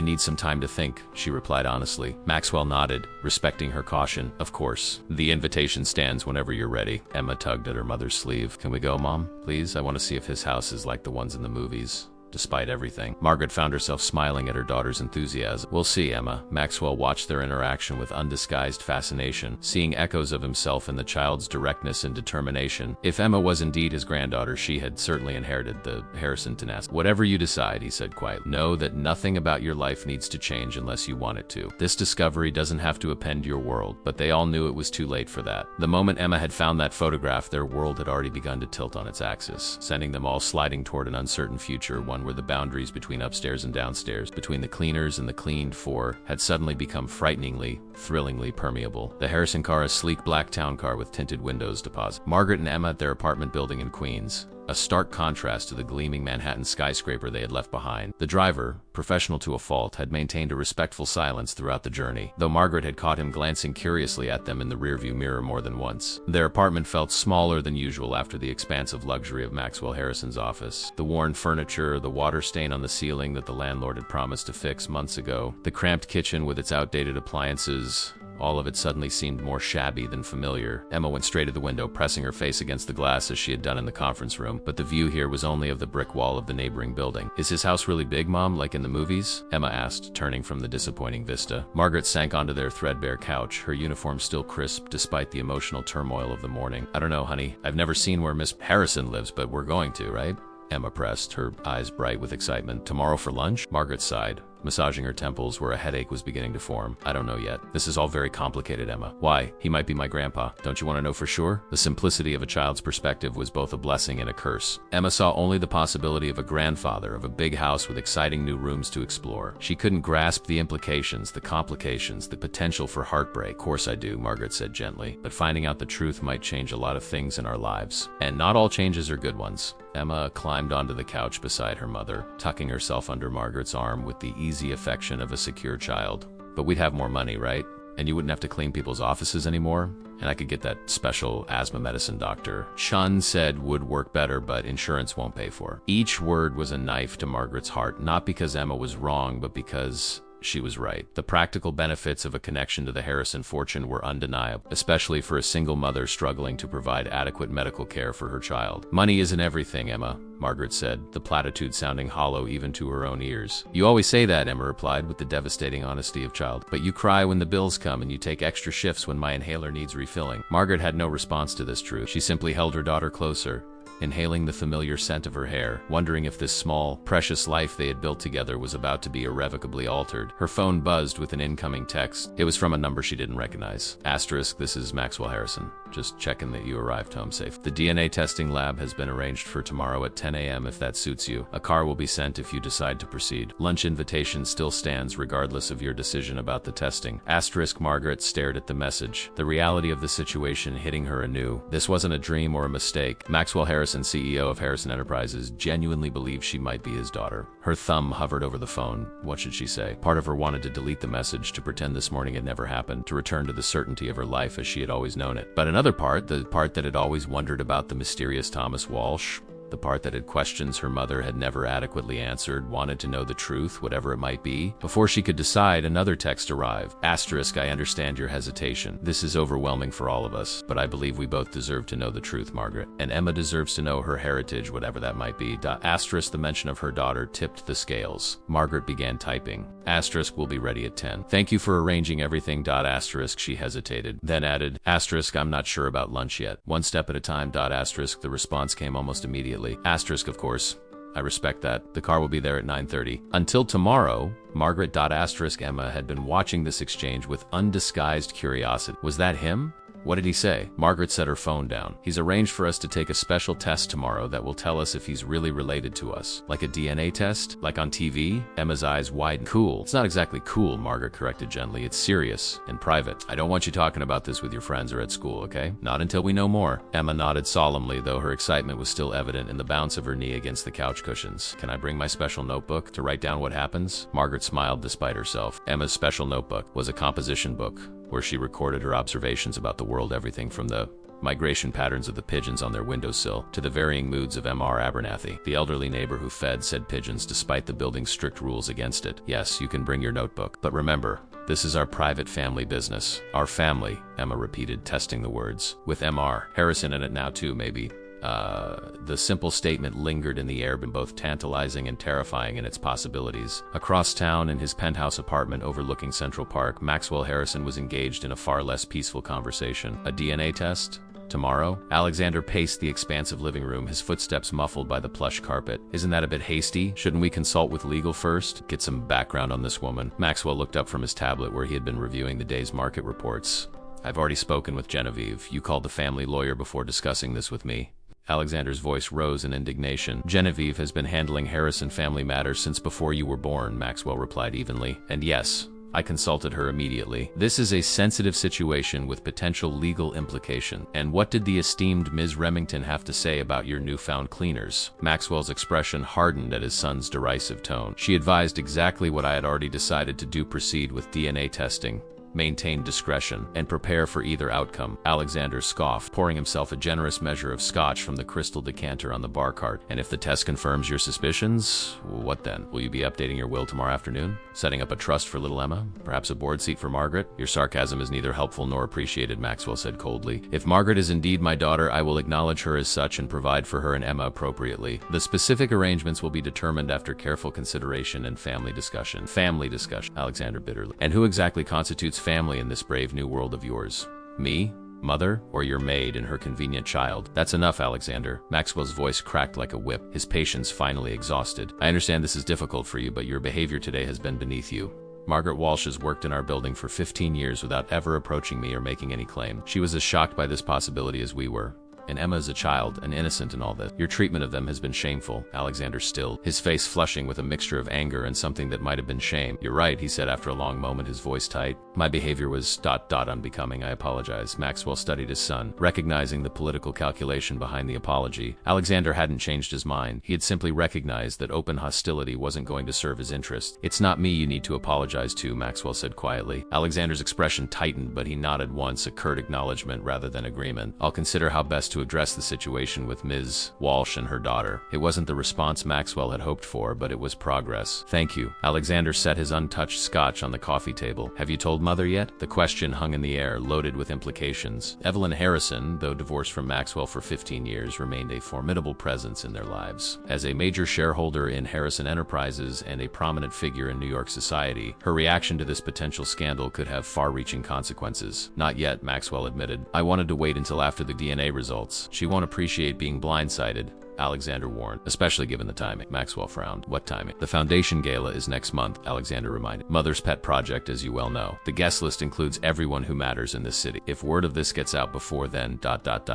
need some time to think, she replied honestly. Maxwell nodded, respecting her caution. Of course. The invitation stands whenever you're ready. Emma tugged at her mother's sleeve. Can we go, Mom? Please? I want to see if his house is like the ones in the movies. Despite everything, Margaret found herself smiling at her daughter's enthusiasm. We'll see, Emma. Maxwell watched their interaction with undisguised fascination, seeing echoes of himself in the child's directness and determination. If Emma was indeed his granddaughter, she had certainly inherited the Harrison tenacity. Whatever you decide, he said quietly, know that nothing about your life needs to change unless you want it to. This discovery doesn't have to upend your world, but they all knew it was too late for that. The moment Emma had found that photograph, their world had already begun to tilt on its axis, sending them all sliding toward an uncertain future, one where the boundaries between upstairs and downstairs, between the cleaners and the cleaned for, had suddenly become frighteningly, thrillingly permeable. The Harrison car, a sleek black town car with tinted windows, deposit Margaret and Emma at their apartment building in Queens, a stark contrast to the gleaming Manhattan skyscraper they had left behind. The driver, professional to a fault, had maintained a respectful silence throughout the journey, though Margaret had caught him glancing curiously at them in the rearview mirror more than once. Their apartment felt smaller than usual after the expansive luxury of Maxwell Harrison's office. The worn furniture, the water stain on the ceiling that the landlord had promised to fix months ago, the cramped kitchen with its outdated appliances, all of it suddenly seemed more shabby than familiar. Emma went straight to the window, pressing her face against the glass as she had done in the conference room, but the view here was only of the brick wall of the neighboring building. Is his house really big, Mom, like in the movies? Emma asked, turning from the disappointing vista. Margaret sank onto their threadbare couch, her uniform still crisp despite the emotional turmoil of the morning. I don't know, honey. I've never seen where Miss Harrison lives, but we're going to, right? Emma pressed, her eyes bright with excitement. Tomorrow for lunch? Margaret sighed, massaging her temples where a headache was beginning to form. I don't know yet. This is all very complicated, Emma. Why? He might be my grandpa. Don't you want to know for sure? The simplicity of a child's perspective was both a blessing and a curse. Emma saw only the possibility of a grandfather, of a big house with exciting new rooms to explore. She couldn't grasp the implications, the complications, the potential for heartbreak. Of course I do, Margaret said gently, but finding out the truth might change a lot of things in our lives. And not all changes are good ones. Emma climbed onto the couch beside her mother, tucking herself under Margaret's arm with the easy affection of a secure child. But we'd have more money, right? And you wouldn't have to clean people's offices anymore? And I could get that special asthma medicine Dr. Chun said would work better, but insurance won't pay for. Each word was a knife to Margaret's heart, not because Emma was wrong, but because she was right. The practical benefits of a connection to the Harrison fortune were undeniable, especially for a single mother struggling to provide adequate medical care for her child. Money isn't everything, Emma, Margaret said, the platitude sounding hollow even to her own ears. You always say that, Emma replied with the devastating honesty of child. But you cry when the bills come and you take extra shifts when my inhaler needs refilling. Margaret had no response to this truth. She simply held her daughter closer, inhaling the familiar scent of her hair, wondering if this small, precious life they had built together was about to be irrevocably altered. Her phone buzzed with an incoming text. It was from a number she didn't recognize. Asterisk, this is Maxwell Harrison. Just checking that you arrived home safe. The DNA testing lab has been arranged for tomorrow at 10 a.m. if that suits you. A car will be sent if you decide to proceed. Lunch invitation still stands regardless of your decision about the testing. Asterisk, Margaret stared at the message, the reality of the situation hitting her anew. This wasn't a dream or a mistake. Maxwell Harrison, CEO of Harrison Enterprises, genuinely believed she might be his daughter. Her thumb hovered over the phone. What should she say? Part of her wanted to delete the message, to pretend this morning had never happened, to return to the certainty of her life as she had always known it. But another part, the part that had always wondered about the mysterious Thomas Walsh, the part that had questions her mother had never adequately answered, wanted to know the truth, whatever it might be. Before she could decide, another text arrived. Asterisk, I understand your hesitation. This is overwhelming for all of us, but I believe we both deserve to know the truth, Margaret. And Emma deserves to know her heritage, whatever that might be. Asterisk, the mention of her daughter tipped the scales. Margaret began typing. Asterisk, will be ready at 10. Thank you for arranging everything. Asterisk, she hesitated, then added, asterisk, I'm not sure about lunch yet. One step at a time. Asterisk, the response came almost immediately. Asterisk, of course. I respect that. The car will be there at 9:30. Until tomorrow, Margaret. Asterisk, Emma had been watching this exchange with undisguised curiosity. Was that him? What did he say? Margaret set her phone down. He's arranged for us to take a special test tomorrow that will tell us if he's really related to us. Like a DNA test? Like on TV? Emma's eyes widened. Cool. It's not exactly cool, Margaret corrected gently. It's serious and private. I don't want you talking about this with your friends or at school, okay? Not until we know more. Emma nodded solemnly, though her excitement was still evident in the bounce of her knee against the couch cushions. Can I bring my special notebook to write down what happens? Margaret smiled despite herself. Emma's special notebook was a composition book, where she recorded her observations about the world, everything from the migration patterns of the pigeons on their windowsill to the varying moods of M.R. Abernathy, the elderly neighbor who fed said pigeons despite the building's strict rules against it. Yes, you can bring your notebook, but remember, this is our private family business. Our family, Emma repeated, testing the words. With M.R. Harrison in it now too, maybe. The simple statement lingered in the air, been both tantalizing and terrifying in its possibilities. Across town, in his penthouse apartment overlooking Central Park, Maxwell Harrison was engaged in a far less peaceful conversation. A DNA test? Tomorrow? Alexander paced the expansive living room, his footsteps muffled by the plush carpet. Isn't that a bit hasty? Shouldn't we consult with legal first? Get some background on this woman. Maxwell looked up from his tablet where he had been reviewing the day's market reports. I've already spoken with Genevieve. You called the family lawyer before discussing this with me. Alexander's voice rose in indignation. Genevieve has been handling Harrison family matters since before you were born, Maxwell replied evenly. And yes, I consulted her immediately. This is a sensitive situation with potential legal implication. And what did the esteemed Ms. Remington have to say about your newfound cleaners? Maxwell's expression hardened at his son's derisive tone. She advised exactly what I had already decided to do: proceed with DNA testing, maintain discretion, and prepare for either outcome. Alexander scoffed, pouring himself a generous measure of scotch from the crystal decanter on the bar cart. And if the test confirms your suspicions, what then? Will you be updating your will tomorrow afternoon? Setting up a trust for little Emma? Perhaps a board seat for Margaret? Your sarcasm is neither helpful nor appreciated, Maxwell said coldly. If Margaret is indeed my daughter, I will acknowledge her as such and provide for her and Emma appropriately. The specific arrangements will be determined after careful consideration and family discussion. Family discussion, Alexander bitterly. And who exactly constitutes family in this brave new world of yours? Me? Mother? Or your maid and her convenient child? That's enough, Alexander. Maxwell's voice cracked like a whip, his patience finally exhausted. I understand this is difficult for you, but your behavior today has been beneath you. Margaret Walsh has worked in our building for 15 years without ever approaching me or making any claim. She was as shocked by this possibility as we were. And Emma is a child, and innocent in all this. Your treatment of them has been shameful. Alexander stilled, his face flushing with a mixture of anger and something that might have been shame. You're right, he said after a long moment, his voice tight. My behavior was ... unbecoming. I apologize. Maxwell studied his son, recognizing the political calculation behind the apology. Alexander hadn't changed his mind. He had simply recognized that open hostility wasn't going to serve his interests. It's not me you need to apologize to, Maxwell said quietly. Alexander's expression tightened, but he nodded once, a curt acknowledgement rather than agreement. I'll consider how best to address the situation with Ms. Walsh and her daughter. It wasn't the response Maxwell had hoped for, but it was progress. Thank you. Alexander set his untouched scotch on the coffee table. Have you told Mother yet? The question hung in the air, loaded with implications. Evelyn Harrison, though divorced from Maxwell for 15 years, remained a formidable presence in their lives. As a major shareholder in Harrison Enterprises and a prominent figure in New York society, her reaction to this potential scandal could have far-reaching consequences. Not yet, Maxwell admitted. I wanted to wait until after the DNA results. She won't appreciate being blindsided, Alexander warned, especially given the timing. Maxwell frowned. What timing? The foundation gala is next month, Alexander reminded. Mother's pet project, as you well know. The guest list includes everyone who matters in this city. If word of this gets out before then, ...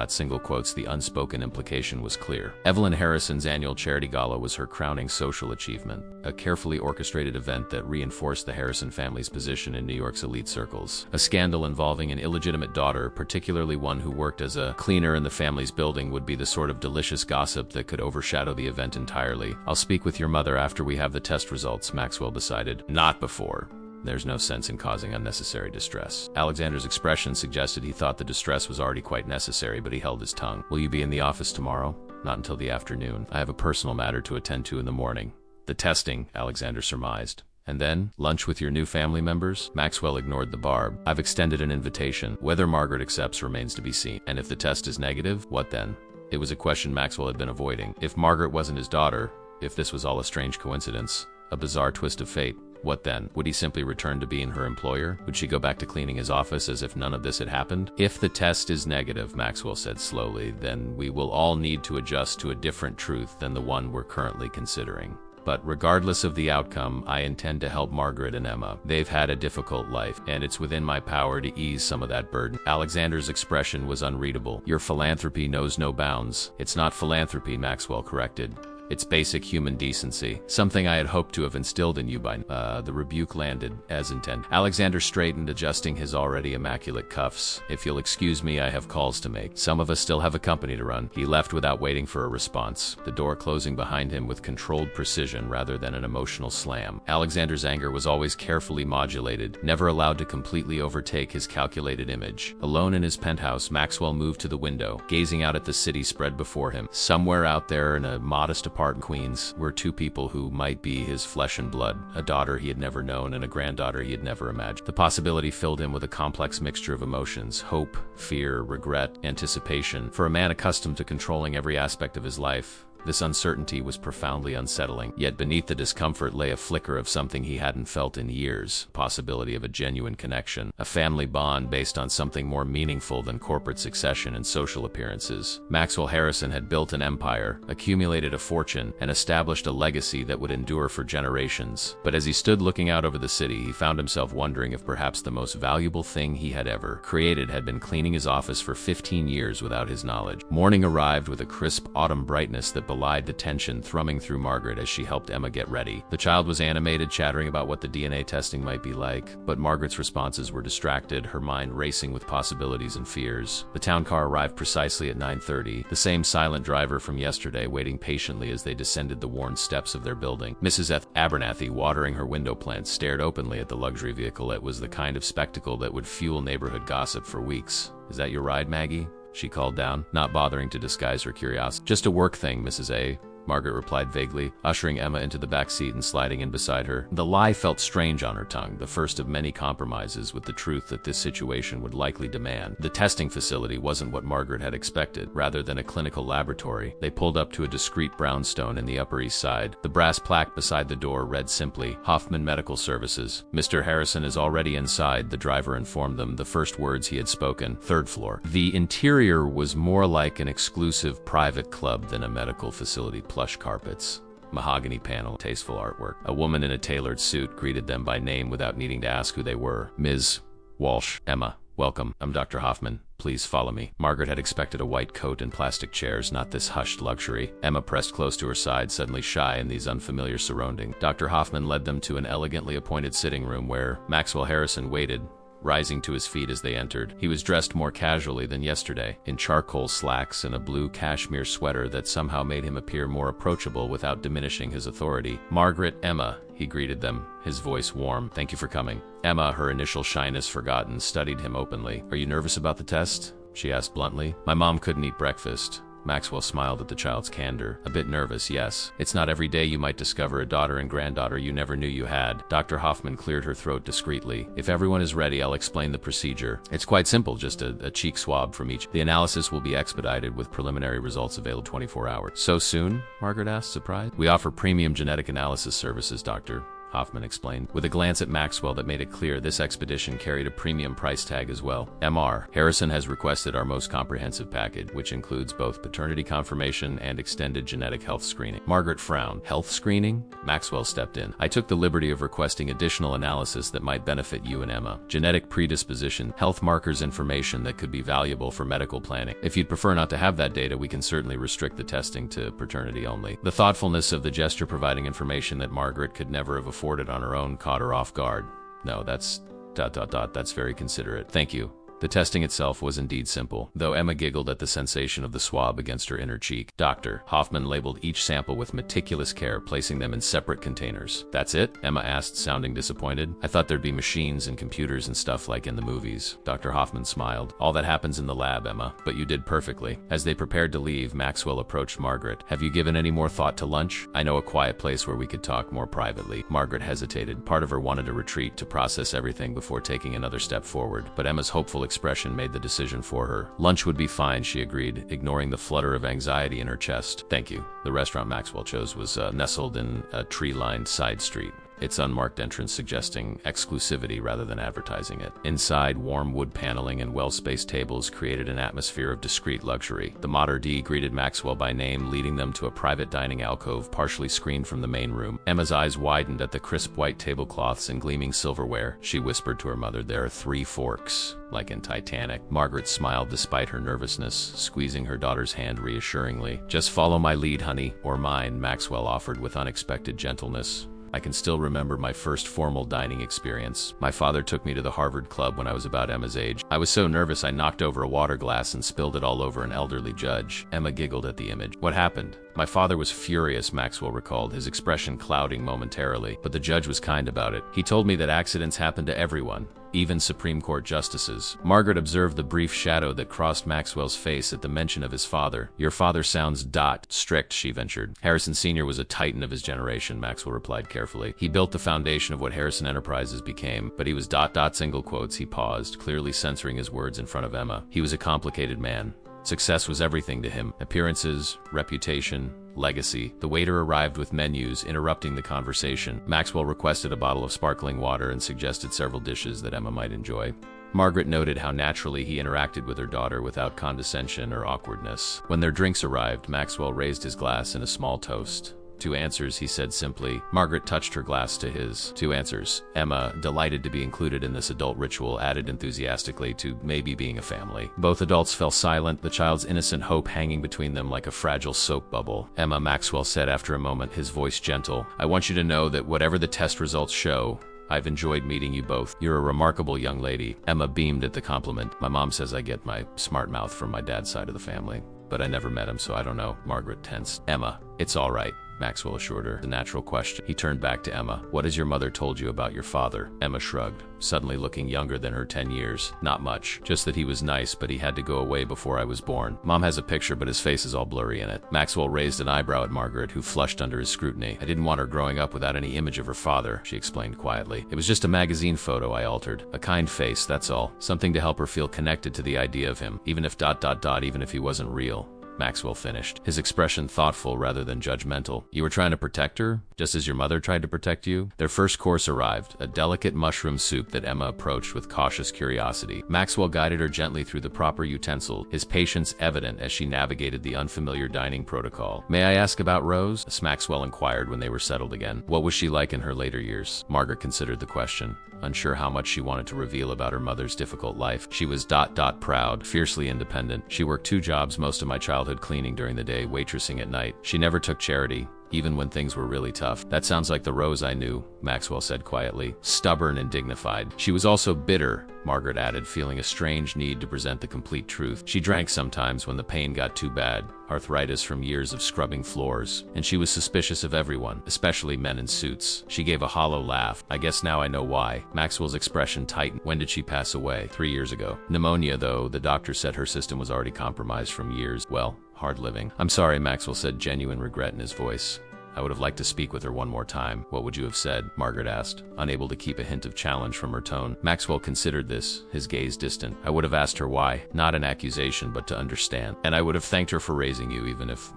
single quotes, the unspoken implication was clear. Evelyn Harrison's annual charity gala was her crowning social achievement, a carefully orchestrated event that reinforced the Harrison family's position in New York's elite circles. A scandal involving an illegitimate daughter, particularly one who worked as a cleaner in the family's building, would be the sort of delicious gossip that could overshadow the event entirely. I'll speak with your mother after we have the test results, Maxwell decided. Not before. There's no sense in causing unnecessary distress. Alexander's expression suggested he thought the distress was already quite necessary, but he held his tongue. Will you be in the office tomorrow? Not until the afternoon. I have a personal matter to attend to in the morning. The testing, Alexander surmised. And then, lunch with your new family members? Maxwell ignored the barb. I've extended an invitation. Whether Margaret accepts remains to be seen. And if the test is negative, what then? It was a question Maxwell had been avoiding. If Margaret wasn't his daughter, if this was all a strange coincidence, a bizarre twist of fate, what then? Would he simply return to being her employer? Would she go back to cleaning his office as if none of this had happened? If the test is negative, Maxwell said slowly, then we will all need to adjust to a different truth than the one we're currently considering. But regardless of the outcome, I intend to help Margaret and Emma. They've had a difficult life, and it's within my power to ease some of that burden. Alexander's expression was unreadable. Your philanthropy knows no bounds. It's not philanthropy, Maxwell corrected. It's basic human decency, something I had hoped to have instilled in you by the rebuke landed as intended. Alexander straightened, adjusting his already immaculate cuffs. If you'll excuse me, I have calls to make. Some of us still have a company to run. He left without waiting for a response, the door closing behind him with controlled precision rather than an emotional slam. Alexander's anger was always carefully modulated, never allowed to completely overtake his calculated image. Alone in his penthouse, Maxwell moved to the window, gazing out at the city spread before him. Somewhere out there in a modest apartment in Queens were two people who might be his flesh and blood, a daughter he had never known and a granddaughter he had never imagined. The possibility filled him with a complex mixture of emotions: hope, fear, regret, anticipation. For a man accustomed to controlling every aspect of his life, this uncertainty was profoundly unsettling, yet beneath the discomfort lay a flicker of something he hadn't felt in years, possibility of a genuine connection, a family bond based on something more meaningful than corporate succession and social appearances. Maxwell Harrison had built an empire, accumulated a fortune, and established a legacy that would endure for generations. But as he stood looking out over the city, he found himself wondering if perhaps the most valuable thing he had ever created had been cleaning his office for 15 years without his knowledge. Morning arrived with a crisp autumn brightness that belied the tension thrumming through Margaret as she helped Emma get ready. The child was animated, chattering about what the DNA testing might be like, but Margaret's responses were distracted, her mind racing with possibilities and fears. The town car arrived precisely at 9:30, the same silent driver from yesterday waiting patiently as they descended the worn steps of their building. Mrs. Abernathy, watering her window plants, stared openly at the luxury vehicle. It was the kind of spectacle that would fuel neighborhood gossip for weeks. "Is that your ride, Maggie?" she called down, not bothering to disguise her curiosity. "Just a work thing, Mrs. A," Margaret replied vaguely, ushering Emma into the back seat and sliding in beside her. The lie felt strange on her tongue, the first of many compromises with the truth that this situation would likely demand. The testing facility wasn't what Margaret had expected. Rather than a clinical laboratory, they pulled up to a discreet brownstone in the Upper East Side. The brass plaque beside the door read simply, "Hoffman Medical Services." "Mr. Harrison is already inside," the driver informed them, the first words he had spoken. "Third floor." The interior was more like an exclusive private club than a medical facility. Plush carpets, mahogany panel, tasteful artwork. A woman in a tailored suit greeted them by name without needing to ask who they were. "Ms. Walsh, Emma." Welcome, I'm Dr. Hoffman. Please follow me. Margaret had expected a white coat and plastic chairs, not this hushed luxury. Emma pressed close to her side, suddenly shy in these unfamiliar surroundings. Dr. Hoffman led them to an elegantly appointed sitting room where Maxwell Harrison waited, rising to his feet as they entered. He was dressed more casually than yesterday, in charcoal slacks and a blue cashmere sweater that somehow made him appear more approachable without diminishing his authority. Margaret, Emma, he greeted them, his voice warm. Thank you for coming. Emma, her initial shyness forgotten, studied him openly. Are you nervous about the test? She asked bluntly. My mom couldn't eat breakfast. Maxwell smiled at the child's candor. A bit nervous, yes. It's not every day you might discover a daughter and granddaughter you never knew you had. Dr. Hoffman cleared her throat discreetly. If everyone is ready, I'll explain the procedure. It's quite simple, just a cheek swab from each. The analysis will be expedited with preliminary results available 24 hours. So soon? Margaret asked, surprised. We offer premium genetic analysis services, Doctor Hoffman explained, with a glance at Maxwell that made it clear this expedition carried a premium price tag as well. Mr. Harrison has requested our most comprehensive package, which includes both paternity confirmation and extended genetic health screening. Margaret frowned. Health screening? Maxwell stepped in. I took the liberty of requesting additional analysis that might benefit you and Emma. Genetic predisposition, health markers information that could be valuable for medical planning. If you'd prefer not to have that data, we can certainly restrict the testing to paternity only. The thoughtfulness of the gesture providing information that Margaret could never have afforded on her own caught her off guard. No, that's... that's very considerate. Thank you. The testing itself was indeed simple, though Emma giggled at the sensation of the swab against her inner cheek. Dr. Hoffman labeled each sample with meticulous care, placing them in separate containers. That's it? Emma asked, sounding disappointed. I thought there'd be machines and computers and stuff like in the movies. Dr. Hoffman smiled. All that happens in the lab, Emma, but you did perfectly. As they prepared to leave, Maxwell approached Margaret. Have you given any more thought to lunch? I know a quiet place where we could talk more privately. Margaret hesitated. Part of her wanted to retreat to process everything before taking another step forward, but Emma's hopeful expression made the decision for her. Lunch would be fine, she agreed, ignoring the flutter of anxiety in her chest. Thank you. The restaurant Maxwell chose was nestled in a tree-lined side street, its unmarked entrance suggesting exclusivity rather than advertising it. Inside, warm wood paneling and well-spaced tables created an atmosphere of discreet luxury. The mater d' greeted Maxwell by name, leading them to a private dining alcove partially screened from the main room. Emma's eyes widened at the crisp white tablecloths and gleaming silverware. She whispered to her mother, there are 3 forks, like in Titanic. Margaret smiled despite her nervousness, squeezing her daughter's hand reassuringly. Just follow my lead, honey, or mine, Maxwell offered with unexpected gentleness. I can still remember my first formal dining experience. My father took me to the Harvard Club when I was about Emma's age. I was so nervous I knocked over a water glass and spilled it all over an elderly judge. Emma giggled at the image. What happened? My father was furious, Maxwell recalled, his expression clouding momentarily, but the judge was kind about it. He told me that accidents happen to everyone, even Supreme Court justices. Margaret observed the brief shadow that crossed Maxwell's face at the mention of his father. Your father sounds strict, she ventured. Harrison Sr. was a titan of his generation, Maxwell replied carefully. He built the foundation of what Harrison Enterprises became, but he was single quotes. He paused, clearly censoring his words in front of Emma. He was a complicated man. Success was everything to him. Appearances, reputation, legacy. The waiter arrived with menus, interrupting the conversation. Maxwell requested a bottle of sparkling water and suggested several dishes that Emma might enjoy. Margaret noted how naturally he interacted with her daughter without condescension or awkwardness. When their drinks arrived, Maxwell raised his glass in a small toast. 2 answers, he said simply. Margaret touched her glass to his. 2 answers. Emma, delighted to be included in this adult ritual, added enthusiastically to maybe being a family. Both adults fell silent, the child's innocent hope hanging between them like a fragile soap bubble. Emma, Maxwell said after a moment, his voice gentle. I want you to know that whatever the test results show, I've enjoyed meeting you both. You're a remarkable young lady. Emma beamed at the compliment. My mom says I get my smart mouth from my dad's side of the family, but I never met him, so I don't know. Margaret tensed. Emma, it's all right, Maxwell assured her. The natural question. He turned back to Emma. What has your mother told you about your father? Emma shrugged, suddenly looking younger than her 10 years. Not much. Just that he was nice, but he had to go away before I was born. Mom has a picture, but his face is all blurry in it. Maxwell raised an eyebrow at Margaret, who flushed under his scrutiny. I didn't want her growing up without any image of her father, she explained quietly. It was just a magazine photo I altered. A kind face, that's all. Something to help her feel connected to the idea of him, even if even if he wasn't real. Maxwell finished, his expression thoughtful rather than judgmental. You were trying to protect her, just as your mother tried to protect you? Their first course arrived, a delicate mushroom soup that Emma approached with cautious curiosity. Maxwell guided her gently through the proper utensil, his patience evident as she navigated the unfamiliar dining protocol. May I ask about Rose? Maxwell inquired when they were settled again. What was she like in her later years? Margaret considered the question, unsure how much she wanted to reveal about her mother's difficult life. She was proud, fiercely independent. She worked 2 jobs most of my childhood, cleaning during the day, waitressing at night. She never took charity, even when things were really tough. That sounds like the Rose I knew, Maxwell said quietly, stubborn and dignified. She was also bitter, Margaret added, feeling a strange need to present the complete truth. She drank sometimes when the pain got too bad, arthritis from years of scrubbing floors, and she was suspicious of everyone, especially men in suits. She gave a hollow laugh. I guess now I know why. Maxwell's expression tightened. When did she pass away? 3 years ago. Pneumonia, though. The doctor said her system was already compromised from years. Well, hard living. I'm sorry, Maxwell said, genuine regret in his voice. I would have liked to speak with her one more time. What would you have said? Margaret asked, unable to keep a hint of challenge from her tone. Maxwell considered this, his gaze distant. I would have asked her why, not an accusation, but to understand. And I would have thanked her for raising you, even if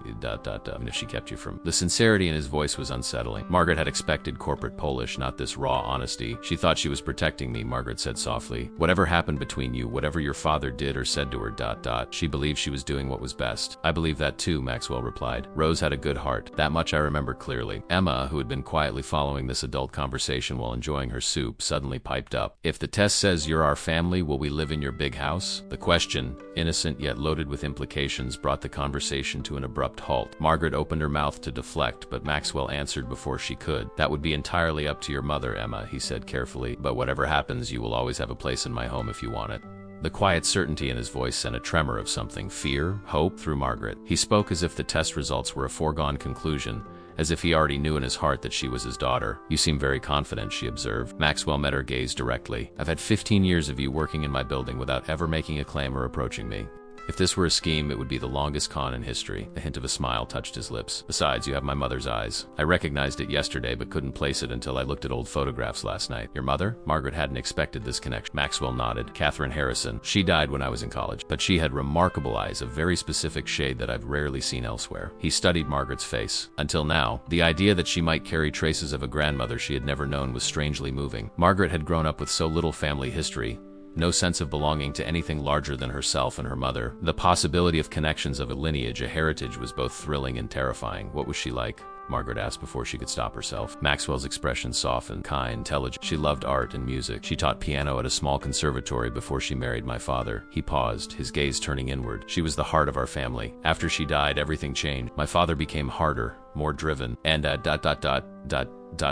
she kept you from. The sincerity in his voice was unsettling. Margaret had expected corporate Polish, not this raw honesty. She thought she was protecting me, Margaret said softly. Whatever happened between you, whatever your father did or said to her, she believed she was doing what was best. I believe that too, Maxwell replied. Rose had a good heart. That much I remember clearly. Emma, who had been quietly following this adult conversation while enjoying her soup, suddenly piped up. If the test says you're our family, will we live in your big house? The question, innocent yet loaded with implications, brought the conversation to an abrupt halt. Margaret opened her mouth to deflect, but Maxwell answered before she could. That would be entirely up to your mother, Emma, he said carefully, but whatever happens, you will always have a place in my home if you want it. The quiet certainty in his voice sent a tremor of something, fear, hope, through Margaret. He spoke as if the test results were a foregone conclusion, as if he already knew in his heart that she was his daughter. You seem very confident, she observed. Maxwell met her gaze directly. I've had 15 years of you working in my building without ever making a claim or approaching me. If this were a scheme, it would be the longest con in history. A hint of a smile touched his lips. Besides, you have my mother's eyes. I recognized it yesterday, but couldn't place it until I looked at old photographs last night. Your mother? Margaret hadn't expected this connection. Maxwell nodded. Catherine Harrison. She died when I was in college, but she had remarkable eyes, a very specific shade that I've rarely seen elsewhere. He studied Margaret's face. Until now, the idea that she might carry traces of a grandmother she had never known was strangely moving. Margaret had grown up with so little family history, no sense of belonging to anything larger than herself and her mother. The possibility of connections of a lineage, a heritage, was both thrilling and terrifying. What was she like? Margaret asked before she could stop herself. Maxwell's expression softened, kind, intelligent. She loved art and music. She taught piano at a small conservatory before she married my father. He paused, his gaze turning inward. She was the heart of our family. After she died, everything changed. My father became harder, more driven, and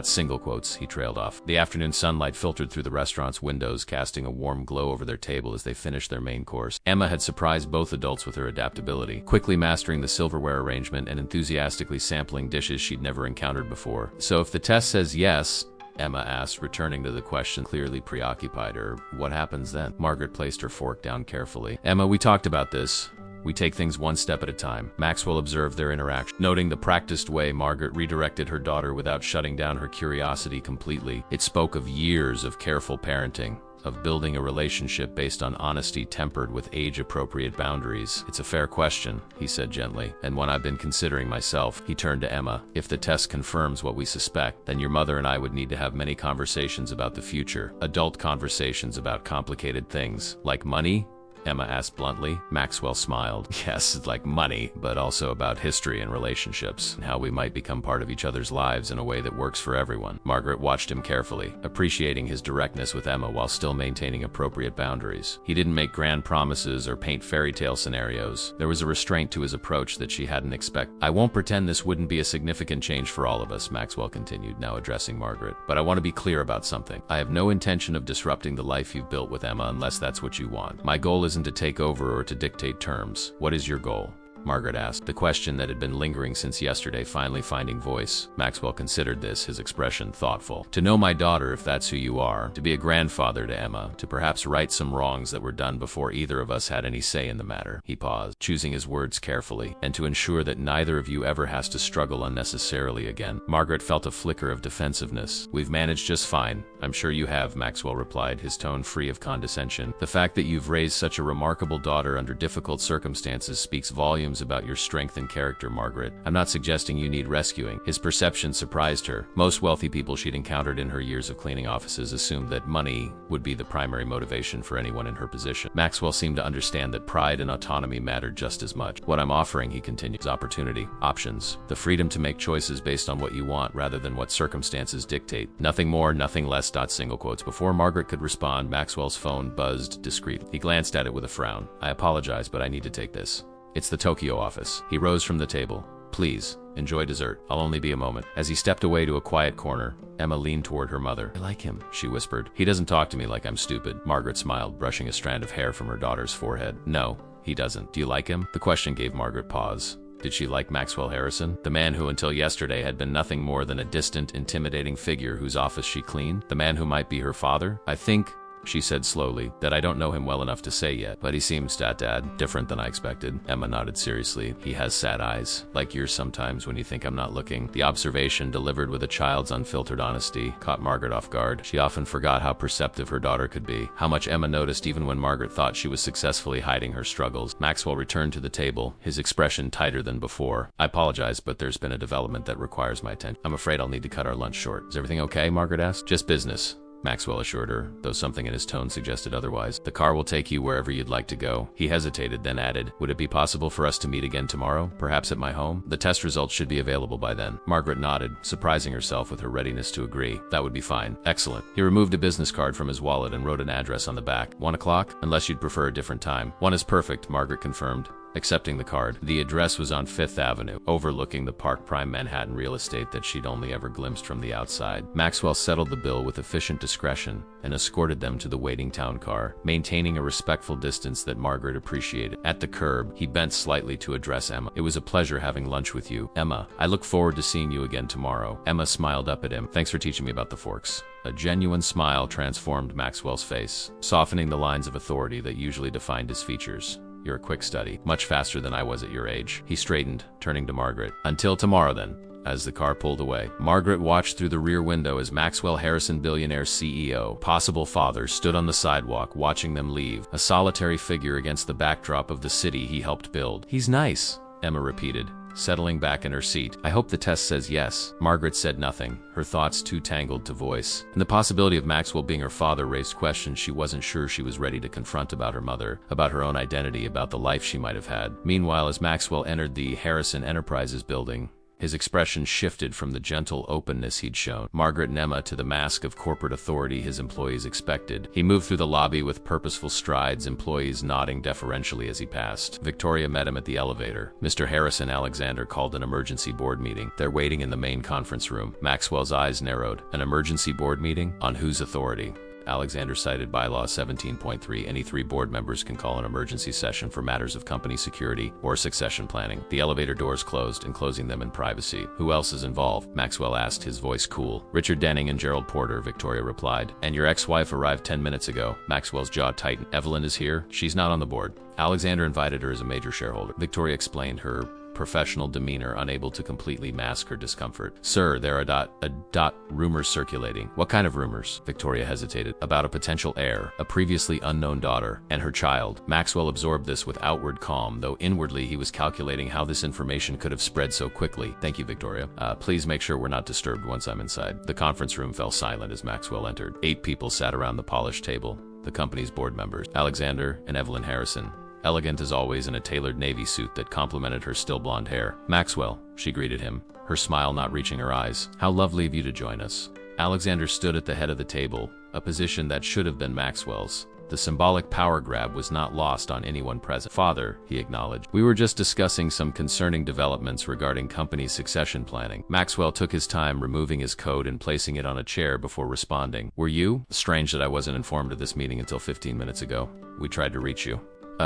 single quotes, he trailed off. The afternoon sunlight filtered through the restaurant's windows, casting a warm glow over their table as they finished their main course. Emma had surprised both adults with her adaptability, quickly mastering the silverware arrangement and enthusiastically sampling dishes she'd never encountered before. So if the test says yes, Emma asked, returning to the question clearly preoccupied her, what happens then? Margaret placed her fork down carefully. Emma, we talked about this. We take things one step at a time. Maxwell observed their interaction. Noting the practiced way Margaret redirected her daughter without shutting down her curiosity completely, it spoke of years of careful parenting, of building a relationship based on honesty tempered with age-appropriate boundaries. It's a fair question, he said gently, and one I've been considering myself. He turned to Emma. If the test confirms what we suspect, then your mother and I would need to have many conversations about the future. Adult conversations about complicated things, like money, Emma asked bluntly. Maxwell smiled. Yes, like money, but also about history and relationships, and how we might become part of each other's lives in a way that works for everyone. Margaret watched him carefully, appreciating his directness with Emma while still maintaining appropriate boundaries. He didn't make grand promises or paint fairy tale scenarios. There was a restraint to his approach that she hadn't expected. I won't pretend this wouldn't be a significant change for all of us, Maxwell continued, now addressing Margaret. But I want to be clear about something. I have no intention of disrupting the life you've built with Emma unless that's what you want. My goal isn't to take over or to dictate terms. What is your goal? Margaret asked, the question that had been lingering since yesterday finally finding voice. Maxwell considered this, his expression thoughtful. To know my daughter, if that's who you are, to be a grandfather to Emma, to perhaps right some wrongs that were done before either of us had any say in the matter. He paused, choosing his words carefully, and to ensure that neither of you ever has to struggle unnecessarily again. Margaret felt a flicker of defensiveness. We've managed just fine. I'm sure you have, Maxwell replied, his tone free of condescension. The fact that you've raised such a remarkable daughter under difficult circumstances speaks volumes assumes about your strength and character, Margaret. I'm not suggesting you need rescuing. His perception surprised her. Most wealthy people she'd encountered in her years of cleaning offices assumed that money would be the primary motivation for anyone in her position. Maxwell seemed to understand that pride and autonomy mattered just as much. What I'm offering, he continued, is opportunity, options, the freedom to make choices based on what you want rather than what circumstances dictate. Nothing more, nothing less. Single quotes. Before Margaret could respond, Maxwell's phone buzzed discreetly. He glanced at it with a frown. I apologize, but I need to take this. It's the Tokyo office. He rose from the table. Please, enjoy dessert. I'll only be a moment. As he stepped away to a quiet corner, Emma leaned toward her mother. I like him, she whispered. He doesn't talk to me like I'm stupid. Margaret smiled, brushing a strand of hair from her daughter's forehead. No, he doesn't. Do you like him? The question gave Margaret pause. Did she like Maxwell Harrison? The man who until yesterday had been nothing more than a distant, intimidating figure whose office she cleaned? The man who might be her father? I think, she said slowly, that I don't know him well enough to say yet, but he seems, Dad, different than I expected. Emma nodded seriously. He has sad eyes, like yours sometimes when you think I'm not looking. The observation, delivered with a child's unfiltered honesty, caught Margaret off guard. She often forgot how perceptive her daughter could be, how much Emma noticed even when Margaret thought she was successfully hiding her struggles. Maxwell returned to the table, his expression tighter than before. I apologize, but there's been a development that requires my attention. I'm afraid I'll need to cut our lunch short. Is everything okay? Margaret asked. Just business, Maxwell assured her, though something in his tone suggested otherwise. The car will take you wherever you'd like to go. He hesitated, then added, would it be possible for us to meet again tomorrow, perhaps at my home? The test results should be available by then. Margaret nodded, surprising herself with her readiness to agree. That would be fine. Excellent. He removed a business card from his wallet and wrote an address on the back. 1 o'clock? Unless you'd prefer a different time. 1 is perfect, Margaret confirmed, accepting the card. The address was on 5th Avenue, overlooking the Park Prime Manhattan real estate that she'd only ever glimpsed from the outside. Maxwell settled the bill with efficient discretion and escorted them to the waiting town car, maintaining a respectful distance that Margaret appreciated. At the curb, he bent slightly to address Emma. It was a pleasure having lunch with you, Emma. I look forward to seeing you again tomorrow. Emma smiled up at him. Thanks for teaching me about the forks. A genuine smile transformed Maxwell's face, softening the lines of authority that usually defined his features. You're a quick study, much faster than I was at your age. He straightened, turning to Margaret. Until tomorrow then. As the car pulled away, Margaret watched through the rear window as Maxwell Harrison, Billionaire CEO, possible father, stood on the sidewalk watching them leave, a solitary figure against the backdrop of the city he helped build. He's nice, Emma repeated, settling back in her seat. I hope the test says yes. Margaret said nothing, her thoughts too tangled to voice. And the possibility of Maxwell being her father raised questions she wasn't sure she was ready to confront about her mother, about her own identity, about the life she might have had. Meanwhile, as Maxwell entered the Harrison Enterprises building, his expression shifted from the gentle openness he'd shown Margaret and Emma to the mask of corporate authority his employees expected. He moved through the lobby with purposeful strides, employees nodding deferentially as he passed. Victoria met him at the elevator. Mr. Harrison, Alexander called an emergency board meeting. They're waiting in the main conference room. Maxwell's eyes narrowed. An emergency board meeting? On whose authority? Alexander cited bylaw 17.3. Any 3 board members can call an emergency session for matters of company security or succession planning. The elevator doors closed, enclosing them in privacy. Who else is involved? Maxwell asked, his voice cool. Richard Denning and Gerald Porter, Victoria replied. And your ex-wife arrived 10 minutes ago. Maxwell's jaw tightened. Evelyn is here? She's not on the board. Alexander invited her as a major shareholder. Victoria explained, her professional demeanor unable to completely mask her discomfort. Sir, there are rumors circulating. What kind of rumors? Victoria hesitated. About a potential heir, a previously unknown daughter, and her child. Maxwell absorbed this with outward calm, though inwardly he was calculating how this information could have spread so quickly. Thank you, Victoria. Please make sure we're not disturbed once I'm inside. The conference room fell silent as Maxwell entered. 8 people sat around the polished table, the company's board members, Alexander and Evelyn Harrison, elegant as always in a tailored navy suit that complemented her still blonde hair. Maxwell, she greeted him, her smile not reaching her eyes. How lovely of you to join us. Alexander stood at the head of the table, a position that should have been Maxwell's. The symbolic power grab was not lost on anyone present. Father, he acknowledged. We were just discussing some concerning developments regarding company succession planning. Maxwell took his time removing his coat and placing it on a chair before responding. Were you? Strange that I wasn't informed of this meeting until 15 minutes ago. We tried to reach you.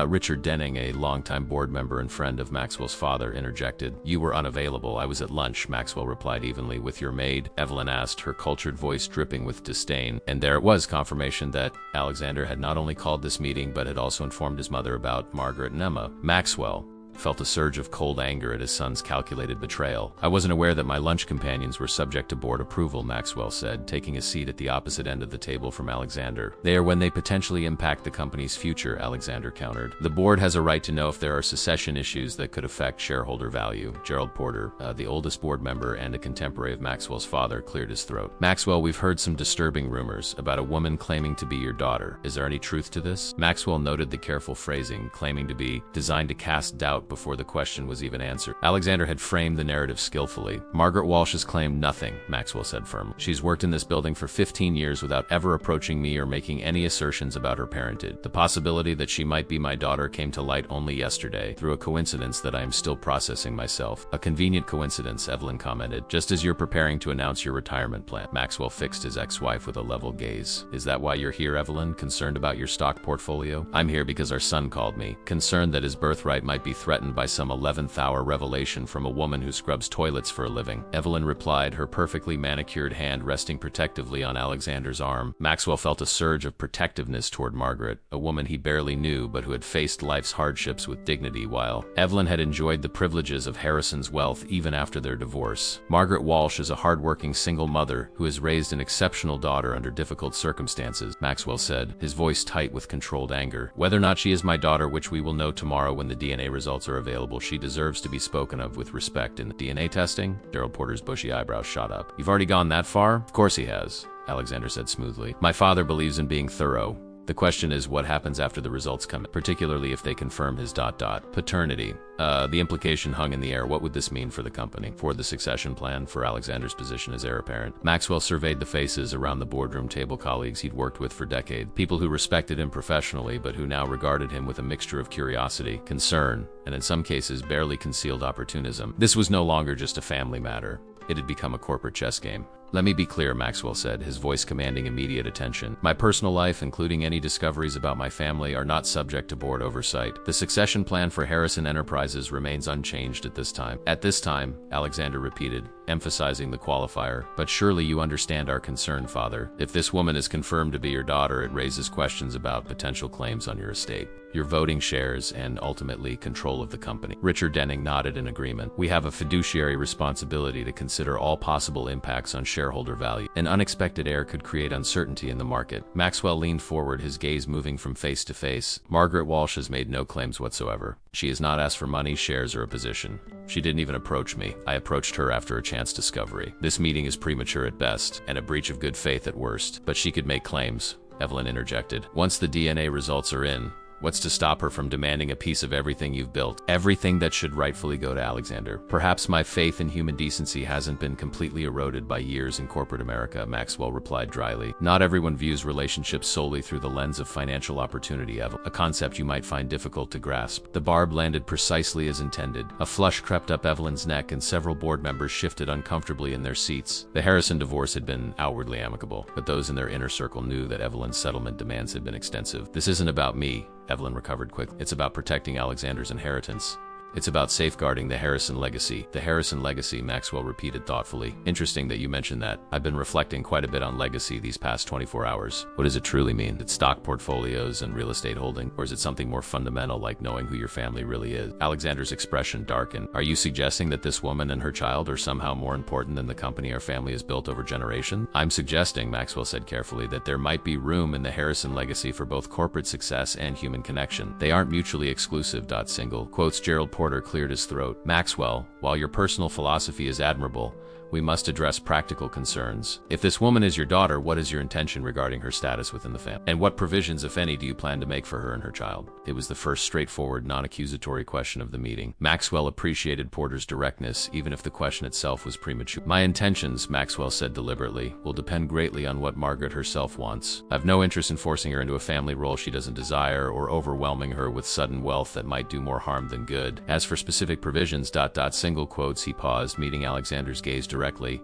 Richard Denning, a longtime board member and friend of Maxwell's father, interjected. You were unavailable. I was at lunch, Maxwell replied evenly. With your maid? Evelyn asked, her cultured voice dripping with disdain. And there it was, confirmation that Alexander had not only called this meeting, but had also informed his mother about Margaret and Emma. Maxwell, felt a surge of cold anger at his son's calculated betrayal. I wasn't aware that my lunch companions were subject to board approval, Maxwell said, taking a seat at the opposite end of the table from Alexander. They are when they potentially impact the company's future, Alexander countered. The board has a right to know if there are succession issues that could affect shareholder value. Gerald Porter, the oldest board member and a contemporary of Maxwell's father, cleared his throat. Maxwell, we've heard some disturbing rumors about a woman claiming to be your daughter. Is there any truth to this? Maxwell noted the careful phrasing, claiming to be, designed to cast doubt before the question was even answered. Alexander had framed the narrative skillfully. Margaret Walsh has claimed nothing, Maxwell said firmly. She's worked in this building for 15 years without ever approaching me or making any assertions about her parentage. The possibility that she might be my daughter came to light only yesterday, through a coincidence that I am still processing myself. A convenient coincidence, Evelyn commented, just as you're preparing to announce your retirement plan. Maxwell fixed his ex-wife with a level gaze. Is that why you're here, Evelyn? Concerned about your stock portfolio? I'm here because our son called me, concerned that his birthright might be threatened by some 11th-hour revelation from a woman who scrubs toilets for a living. Evelyn replied, her perfectly manicured hand resting protectively on Alexander's arm. Maxwell felt a surge of protectiveness toward Margaret, a woman he barely knew but who had faced life's hardships with dignity, while Evelyn had enjoyed the privileges of Harrison's wealth even after their divorce. Margaret Walsh is a hardworking single mother who has raised an exceptional daughter under difficult circumstances, Maxwell said, his voice tight with controlled anger. Whether or not she is my daughter, which we will know tomorrow when the DNA results are available, she deserves to be spoken of with respect. In the DNA testing? Gerald Porter's bushy eyebrows shot up. You've already gone that far? Of course he has, Alexander said smoothly. My father believes in being thorough. The question is what happens after the results come in, particularly if they confirm his paternity. The implication hung in the air. What would this mean for the company? For the succession plan? For Alexander's position as heir apparent? Maxwell surveyed the faces around the boardroom table, colleagues he'd worked with for decades, people who respected him professionally but who now regarded him with a mixture of curiosity, concern, and in some cases barely concealed opportunism. This was no longer just a family matter. It had become a corporate chess game. Let me be clear, Maxwell said, his voice commanding immediate attention. My personal life, including any discoveries about my family, are not subject to board oversight. The succession plan for Harrison Enterprises remains unchanged at this time. At this time, Alexander repeated, emphasizing the qualifier. But surely you understand our concern, Father. If this woman is confirmed to be your daughter, it raises questions about potential claims on your estate, your voting shares, and ultimately control of the company. Richard Denning nodded in agreement. We have a fiduciary responsibility to consider all possible impacts on shareholder value. An unexpected heir could create uncertainty in the market. Maxwell leaned forward, his gaze moving from face to face. Margaret Walsh has made no claims whatsoever. She has not asked for money, shares, or a position. She didn't even approach me. I approached her after a chance discovery. This meeting is premature at best, and a breach of good faith at worst. But she could make claims, Evelyn interjected. Once the DNA results are in, what's to stop her from demanding a piece of everything you've built? Everything that should rightfully go to Alexander. Perhaps my faith in human decency hasn't been completely eroded by years in corporate America, Maxwell replied dryly. Not everyone views relationships solely through the lens of financial opportunity, Evelyn, a concept you might find difficult to grasp. The barb landed precisely as intended. A flush crept up Evelyn's neck and several board members shifted uncomfortably in their seats. The Harrison divorce had been outwardly amicable, but those in their inner circle knew that Evelyn's settlement demands had been extensive. This isn't about me, Evelyn recovered quickly. It's about protecting Alexander's inheritance. It's about safeguarding the Harrison legacy. The Harrison legacy, Maxwell repeated thoughtfully. Interesting that you mentioned that. I've been reflecting quite a bit on legacy these past 24 hours. What does it truly mean? It's stock portfolios and real estate holding? Or is it something more fundamental like knowing who your family really is? Alexander's expression darkened. Are you suggesting that this woman and her child are somehow more important than the company our family has built over generations? I'm suggesting, Maxwell said carefully, that there might be room in the Harrison legacy for both corporate success and human connection. They aren't mutually exclusive. Single quotes. Gerald Porter cleared his throat. Maxwell, while your personal philosophy is admirable, we must address practical concerns. If this woman is your daughter, what is your intention regarding her status within the family? And what provisions, if any, do you plan to make for her and her child? It was the first straightforward, non-accusatory question of the meeting. Maxwell appreciated Porter's directness, even if the question itself was premature. My intentions, Maxwell said deliberately, will depend greatly on what Margaret herself wants. I've no interest in forcing her into a family role she doesn't desire, or overwhelming her with sudden wealth that might do more harm than good. As for specific provisions, single quotes, he paused, meeting Alexander's gaze directly.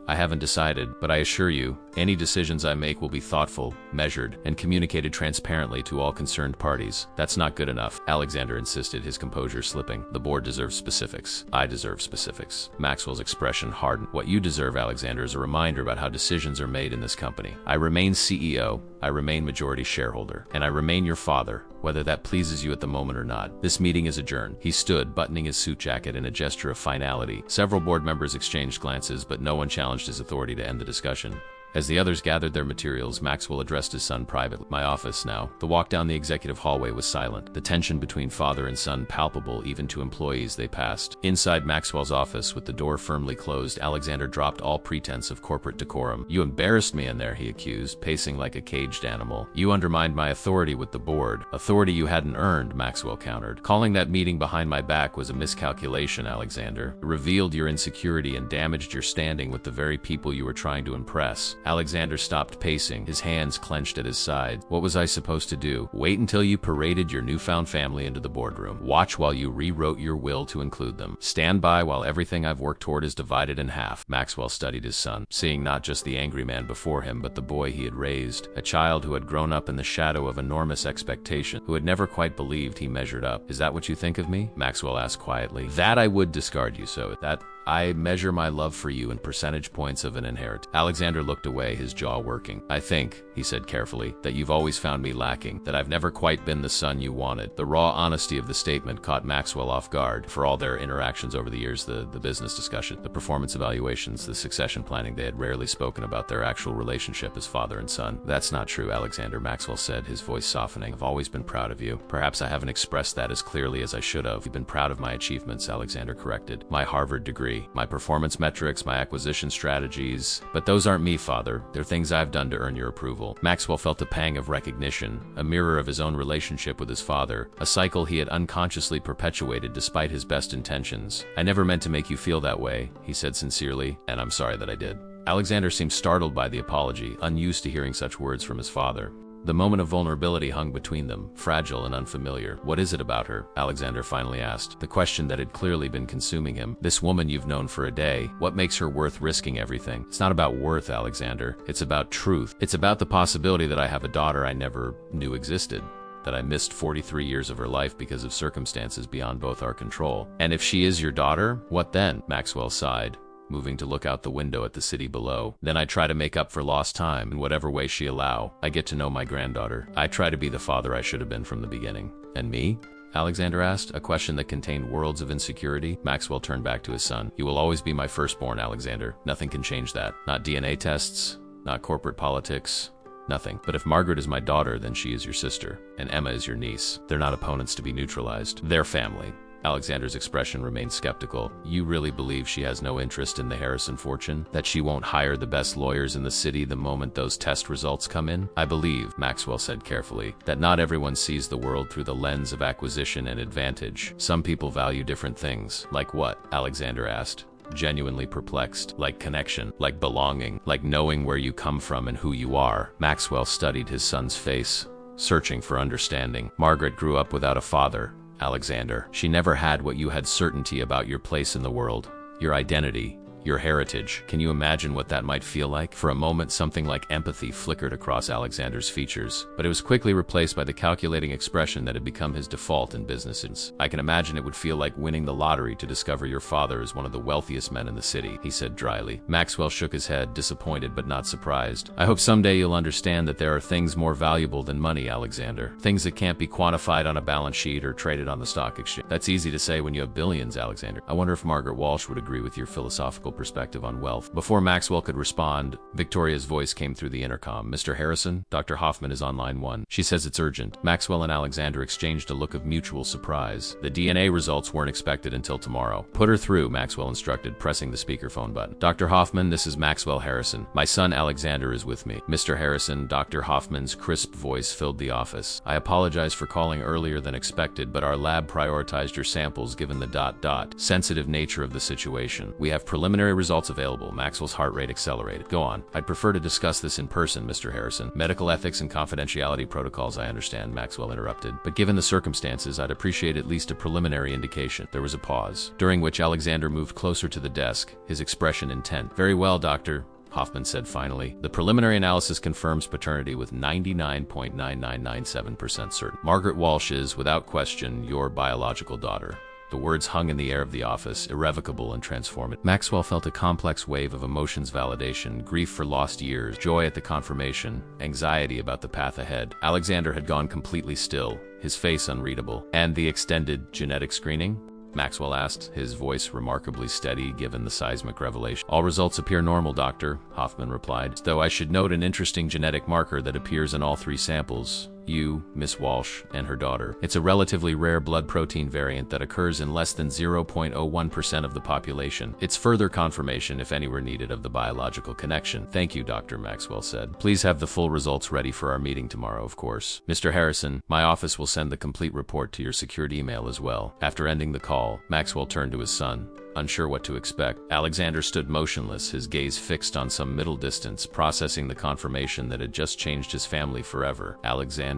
I haven't decided, but I assure you, Any decisions I make will be thoughtful, measured, and communicated transparently to all concerned parties. That's not good enough, Alexander insisted, his composure slipping. The board deserves specifics. I deserve specifics. Maxwell's expression hardened. What you deserve, Alexander, is a reminder about how decisions are made in this company. I remain CEO, I remain majority shareholder, and I remain your father, whether that pleases you at the moment or not. This meeting is adjourned. He stood, buttoning his suit jacket in a gesture of finality. Several board members exchanged glances, but no one challenged his authority to end the discussion. As the others gathered their materials, Maxwell addressed his son privately. My office now. The walk down the executive hallway was silent, the tension between father and son palpable even to employees they passed. Inside Maxwell's office, with the door firmly closed, Alexander dropped all pretense of corporate decorum. You embarrassed me in there, he accused, pacing like a caged animal. You undermined my authority with the board. Authority you hadn't earned, Maxwell countered. Calling that meeting behind my back was a miscalculation, Alexander. It revealed your insecurity and damaged your standing with the very people you were trying to impress. Alexander stopped pacing, his hands clenched at his side. What was I supposed to do? Wait until you paraded your newfound family into the boardroom. Watch while you rewrote your will to include them. Stand by while everything I've worked toward is divided in half. Maxwell studied his son, seeing not just the angry man before him, but the boy he had raised, a child who had grown up in the shadow of enormous expectation, who had never quite believed he measured up. Is that what you think of me? Maxwell asked quietly. That I would discard you so. That I measure my love for you in percentage points of an inherit. Alexander looked away, his jaw working. I think, he said carefully, that you've always found me lacking, that I've never quite been the son you wanted. The raw honesty of the statement caught Maxwell off guard. For all their interactions over the years, the business discussion, the performance evaluations, the succession planning, they had rarely spoken about their actual relationship as father and son. That's not true, Alexander, Maxwell said, his voice softening. I've always been proud of you. Perhaps I haven't expressed that as clearly as I should have. You've been proud of my achievements, Alexander corrected. My Harvard degree, my performance metrics, my acquisition strategies. But those aren't me, father. They're things I've done to earn your approval. Maxwell felt a pang of recognition, a mirror of his own relationship with his father, a cycle he had unconsciously perpetuated despite his best intentions. I never meant to make you feel that way, he said sincerely, and I'm sorry that I did. Alexander seemed startled by the apology, unused to hearing such words from his father. The moment of vulnerability hung between them, fragile and unfamiliar. What is it about her? Alexander finally asked, the question that had clearly been consuming him. This woman you've known for a day, what makes her worth risking everything? It's not about worth, Alexander. It's about truth. It's about the possibility that I have a daughter I never knew existed, that I missed 43 years of her life because of circumstances beyond both our control. And if she is your daughter, what then? Maxwell sighed, moving to look out the window at the city below. Then I try to make up for lost time in whatever way she allow. I get to know my granddaughter. I try to be the father I should have been from the beginning. And me? Alexander asked, a question that contained worlds of insecurity. Maxwell turned back to his son. You will always be my firstborn, Alexander. Nothing can change that. Not DNA tests, not corporate politics, nothing. But if Margaret is my daughter, then she is your sister, and Emma is your niece. They're not opponents to be neutralized. They're family. Alexander's expression remained skeptical. You really believe she has no interest in the Harrison fortune? That she won't hire the best lawyers in the city the moment those test results come in? I believe, Maxwell said carefully, that not everyone sees the world through the lens of acquisition and advantage. Some people value different things. Like what? Alexander asked, genuinely perplexed. Like connection, like belonging, like knowing where you come from and who you are. Maxwell studied his son's face, searching for understanding. Margaret grew up without a father, Alexander. She never had what you had: certainty about your place in the world, your identity, your heritage. Can you imagine what that might feel like? For a moment, something like empathy flickered across Alexander's features, but it was quickly replaced by the calculating expression that had become his default in businesses. I can imagine it would feel like winning the lottery to discover your father is one of the wealthiest men in the city, he said dryly. Maxwell shook his head, disappointed but not surprised. I hope someday you'll understand that there are things more valuable than money, Alexander. Things that can't be quantified on a balance sheet or traded on the stock exchange. That's easy to say when you have billions, Alexander. I wonder if Margaret Walsh would agree with your philosophical perspective on wealth. Before Maxwell could respond, Victoria's voice came through the intercom. Mr. Harrison, Dr. Hoffman is on line 1. She says it's urgent. Maxwell and Alexander exchanged a look of mutual surprise. The DNA results weren't expected until tomorrow. Put her through, Maxwell instructed, pressing the speakerphone button. Dr. Hoffman, this is Maxwell Harrison. My son Alexander is with me. Mr. Harrison, Dr. Hoffman's crisp voice filled the office. I apologize for calling earlier than expected, but our lab prioritized your samples given the sensitive nature of the situation. We have preliminary results available. Maxwell's heart rate accelerated. Go on. I'd prefer to discuss this in person, Mr. Harrison. Medical ethics and confidentiality protocols, I understand, Maxwell interrupted. But given the circumstances, I'd appreciate at least a preliminary indication. There was a pause, during which Alexander moved closer to the desk, his expression intent. Very well, Doctor Hoffman said finally. The preliminary analysis confirms paternity with 99.9997% certain. Margaret Walsh is, without question, your biological daughter. The words hung in the air of the office, irrevocable and transformative. Maxwell felt a complex wave of emotions: validation, grief for lost years, joy at the confirmation, anxiety about the path ahead. Alexander had gone completely still, his face unreadable. And the extended genetic screening? Maxwell asked, his voice remarkably steady given the seismic revelation. All results appear normal, Doctor, Hoffman replied, though I should note an interesting genetic marker that appears in all 3 samples. You, Miss Walsh, and her daughter. It's a relatively rare blood protein variant that occurs in less than 0.01% of the population. It's further confirmation, if any were needed, of the biological connection. Thank you, Dr. Maxwell said. Please have the full results ready for our meeting tomorrow, of course. Mr. Harrison, my office will send the complete report to your secured email as well. After ending the call, Maxwell turned to his son, unsure what to expect. Alexander stood motionless, his gaze fixed on some middle distance, processing the confirmation that had just changed his family forever. Alexander?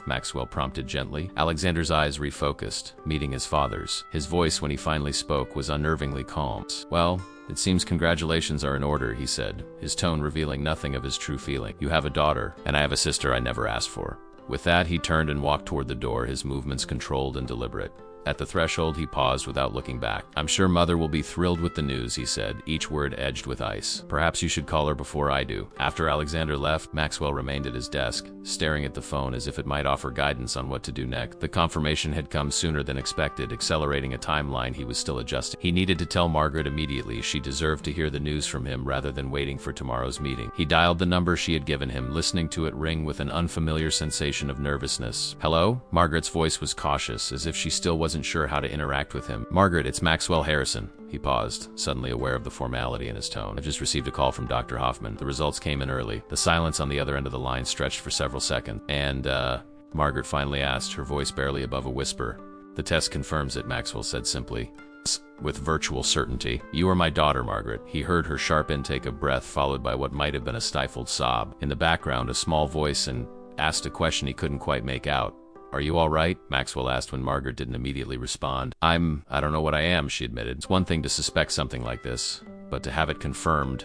Maxwell prompted gently. Alexander's eyes refocused, meeting his father's. His voice, when he finally spoke, was unnervingly calm. Well, it seems congratulations are in order, he said, his tone revealing nothing of his true feeling. You have a daughter, and I have a sister I never asked for. With that, he turned and walked toward the door, his movements controlled and deliberate. At the threshold, he paused without looking back. I'm sure Mother will be thrilled with the news, he said, each word edged with ice. Perhaps you should call her before I do. After Alexander left, Maxwell remained at his desk, staring at the phone as if it might offer guidance on what to do next. The confirmation had come sooner than expected, accelerating a timeline he was still adjusting. He needed to tell Margaret immediately. She deserved to hear the news from him rather than waiting for tomorrow's meeting. He dialed the number she had given him, listening to it ring with an unfamiliar sensation of nervousness. Hello? Margaret's voice was cautious, as if she still wasn't sure how to interact with him. Margaret, it's Maxwell Harrison. He paused, suddenly aware of the formality in his tone. I've just received a call from Dr. Hoffman. The results came in early. The silence on the other end of the line stretched for several seconds. And, Margaret finally asked, her voice barely above a whisper. The test confirms it, Maxwell said simply, with virtual certainty. You are my daughter, Margaret. He heard her sharp intake of breath, followed by what might have been a stifled sob. In the background, a small voice asked a question he couldn't quite make out. Are you all right? Maxwell asked when Margaret didn't immediately respond. I don't know what I am, she admitted. It's one thing to suspect something like this, but to have it confirmed, ...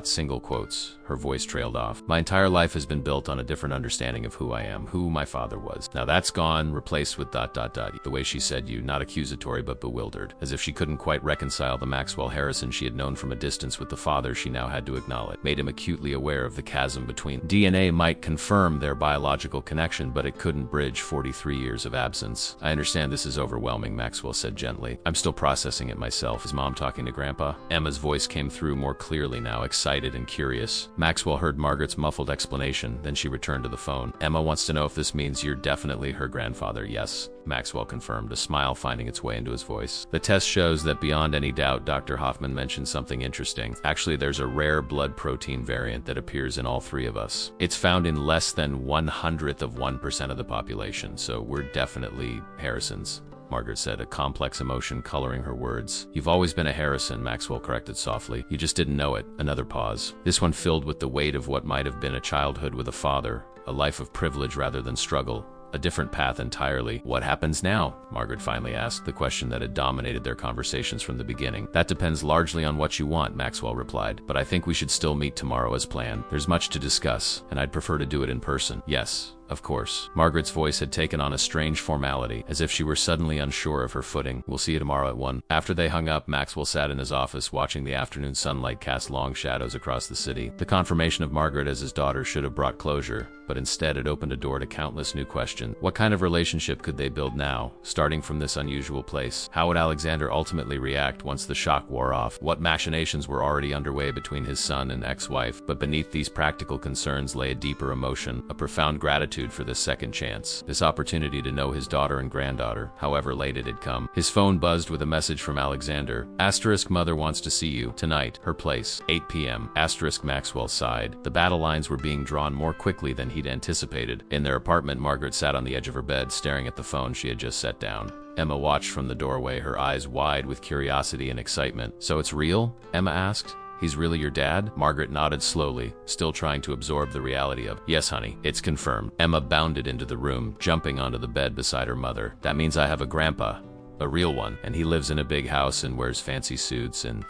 single quotes. Her voice trailed off. My entire life has been built on a different understanding of who I am, who my father was. Now that's gone, replaced with ... The way she said you, not accusatory but bewildered, as if she couldn't quite reconcile the Maxwell Harrison she had known from a distance with the father she now had to acknowledge. Made him acutely aware of the chasm between. DNA might confirm their biological connection, but it couldn't bridge 43 years of absence. I understand this is overwhelming, Maxwell said gently. I'm still processing it myself. Is Mom talking to Grandpa? Emma's voice came through more clearly now, excited and curious. Maxwell heard Margaret's muffled explanation, then she returned to the phone. Emma wants to know if this means you're definitely her grandfather. Yes, Maxwell confirmed, a smile finding its way into his voice. The test shows that beyond any doubt, Dr. Hoffman mentioned something interesting. Actually, there's a rare blood protein variant that appears in all 3 of us. It's found in less than 1/100% of the population, so we're definitely Harrisons, Margaret said, a complex emotion coloring her words. You've always been a Harrison, Maxwell corrected softly. You just didn't know it. Another pause. This one filled with the weight of what might have been a childhood with a father, a life of privilege rather than struggle. A different path entirely. What happens now? Margaret finally asked, the question that had dominated their conversations from the beginning. That depends largely on what you want, Maxwell replied, but I think we should still meet tomorrow as planned. There's much to discuss, and I'd prefer to do it in person. Yes, of course. Margaret's voice had taken on a strange formality, as if she were suddenly unsure of her footing. We'll see you tomorrow at 1. After they hung up, Maxwell sat in his office watching the afternoon sunlight cast long shadows across the city. The confirmation of Margaret as his daughter should have brought closure, but instead it opened a door to countless new questions. What kind of relationship could they build now, starting from this unusual place? How would Alexander ultimately react once the shock wore off? What machinations were already underway between his son and ex-wife? But beneath these practical concerns lay a deeper emotion, a profound gratitude for this second chance, this opportunity to know his daughter and granddaughter, however late it had come. His phone buzzed with a message from Alexander. Asterisk, Mother wants to see you. Tonight. Her place. 8 p.m. Asterisk, Maxwell sighed. The battle lines were being drawn more quickly than he'd anticipated. In their apartment, Margaret sat on the edge of her bed, staring at the phone she had just set down. Emma watched from the doorway, her eyes wide with curiosity and excitement. So it's real? Emma asked. He's really your dad? Margaret nodded slowly, still trying to absorb the reality of, yes, honey, it's confirmed. Emma bounded into the room, jumping onto the bed beside her mother. That means I have a grandpa. A real one, and he lives in a big house and wears fancy suits, and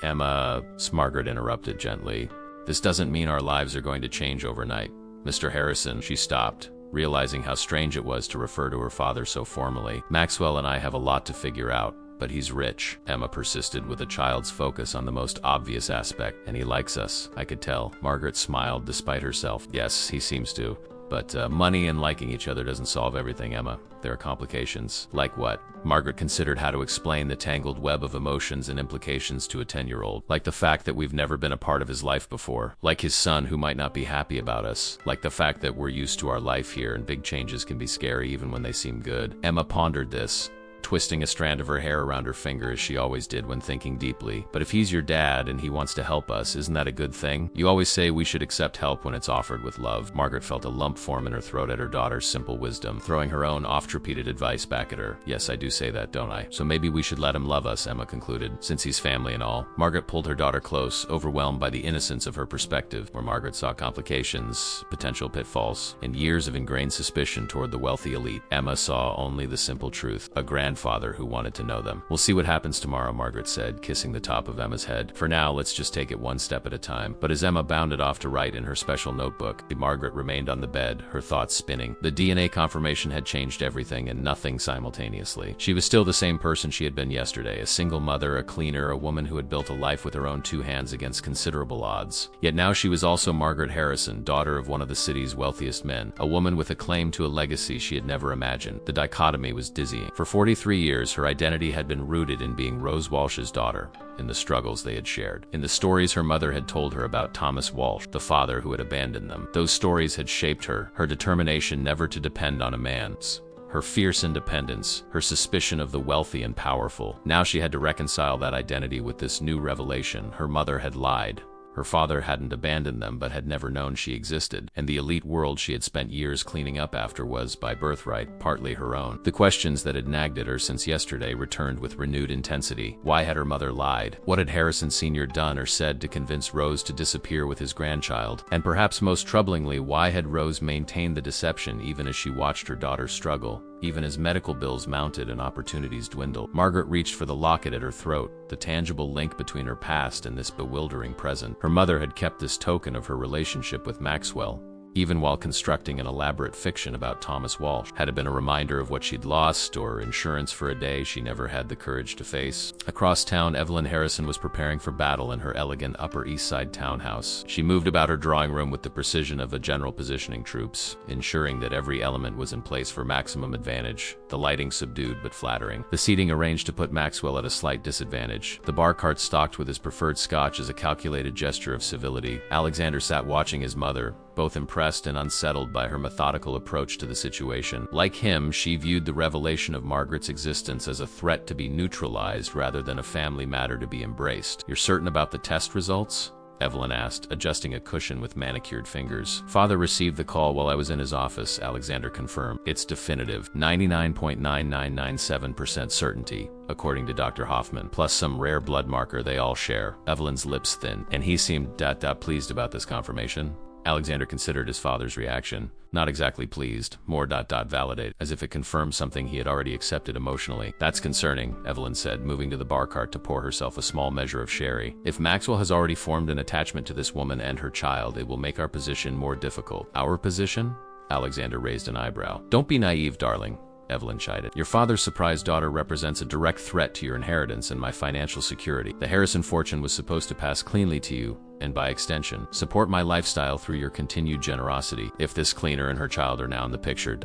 Margaret interrupted gently. This doesn't mean our lives are going to change overnight. Mr. Harrison, she stopped, realizing how strange it was to refer to her father so formally. Maxwell and I have a lot to figure out, but he's rich, Emma persisted with a child's focus on the most obvious aspect. And he likes us, I could tell. Margaret smiled despite herself. Yes, he seems to. But money and liking each other doesn't solve everything, Emma. There are complications. Like what? Margaret considered how to explain the tangled web of emotions and implications to a 10-year-old. Like the fact that we've never been a part of his life before. Like his son who might not be happy about us. Like the fact that we're used to our life here and big changes can be scary even when they seem good. Emma pondered this, twisting a strand of her hair around her finger as she always did when thinking deeply. But if he's your dad and he wants to help us, isn't that a good thing? You always say we should accept help when it's offered with love. Margaret felt a lump form in her throat at her daughter's simple wisdom, throwing her own oft-repeated advice back at her. Yes, I do say that, don't I? So maybe we should let him love us, Emma concluded, since he's family and all. Margaret pulled her daughter close, overwhelmed by the innocence of her perspective, where Margaret saw complications, potential pitfalls, and years of ingrained suspicion toward the wealthy elite. Emma saw only the simple truth, a grandfather who wanted to know them. We'll see what happens tomorrow, Margaret said, kissing the top of Emma's head. For now, let's just take it one step at a time. But as Emma bounded off to write in her special notebook, Margaret remained on the bed, her thoughts spinning. The DNA confirmation had changed everything and nothing simultaneously. She was still the same person she had been yesterday, a single mother, a cleaner, a woman who had built a life with her own two hands against considerable odds. Yet now she was also Margaret Harrison, daughter of one of the city's wealthiest men, a woman with a claim to a legacy she had never imagined. The dichotomy was dizzying. For 43 years, her identity had been rooted in being Rose Walsh's daughter, in the struggles they had shared, in the stories her mother had told her about Thomas Walsh, the father who had abandoned them. Those stories had shaped her determination never to depend on a man's, her fierce independence, her suspicion of the wealthy and powerful. Now she had to reconcile that identity with this new revelation. Her mother had lied. Her father hadn't abandoned them but had never known she existed, and the elite world she had spent years cleaning up after was, by birthright, partly her own. The questions that had nagged at her since yesterday returned with renewed intensity. Why had her mother lied? What had Harrison Sr. done or said to convince Rose to disappear with his grandchild? And perhaps most troublingly, why had Rose maintained the deception even as she watched her daughter struggle? Even as medical bills mounted and opportunities dwindled. Margaret reached for the locket at her throat, the tangible link between her past and this bewildering present. Her mother had kept this token of her relationship with Maxwell, even while constructing an elaborate fiction about Thomas Walsh. Had it been a reminder of what she'd lost, or insurance for a day she never had the courage to face? Across town, Evelyn Harrison was preparing for battle in her elegant Upper East Side townhouse. She moved about her drawing room with the precision of a general positioning troops, ensuring that every element was in place for maximum advantage, the lighting subdued but flattering, the seating arranged to put Maxwell at a slight disadvantage, the bar cart stocked with his preferred scotch as a calculated gesture of civility. Alexander sat watching his mother, both impressed and unsettled by her methodical approach to the situation. Like him, she viewed the revelation of Margaret's existence as a threat to be neutralized rather than a family matter to be embraced. You're certain about the test results? Evelyn asked, adjusting a cushion with manicured fingers. Father received the call while I was in his office, Alexander confirmed. It's definitive. 99.9997% certainty, according to Dr. Hoffman, plus some rare blood marker they all share. Evelyn's lips thinned, and he seemed pleased about this confirmation. Alexander considered his father's reaction. Not exactly pleased, more validated, as if it confirmed something he had already accepted emotionally. That's concerning, Evelyn said, moving to the bar cart to pour herself a small measure of sherry. If Maxwell has already formed an attachment to this woman and her child, it will make our position more difficult. Our position? Alexander raised an eyebrow. Don't be naive, darling, Evelyn chided. Your father's surprised daughter represents a direct threat to your inheritance and my financial security. The Harrison fortune was supposed to pass cleanly to you, and by extension, support my lifestyle through your continued generosity. If this cleaner and her child are now in the picture,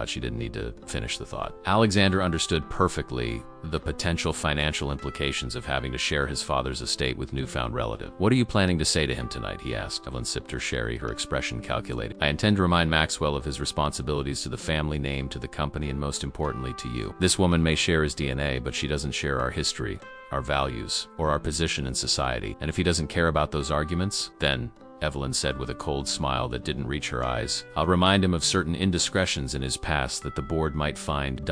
she didn't need to finish the thought. Alexander understood perfectly the potential financial implications of having to share his father's estate with newfound relative. What are you planning to say to him tonight? He asked. Evelyn sipped her sherry, her expression calculated. I intend to remind Maxwell of his responsibilities to the family name, to the company, and most importantly to you. This woman may share his DNA, but she doesn't share our history, our values, or our position in society. And if he doesn't care about those arguments, then, Evelyn said with a cold smile that didn't reach her eyes, I'll remind him of certain indiscretions in his past that the board might find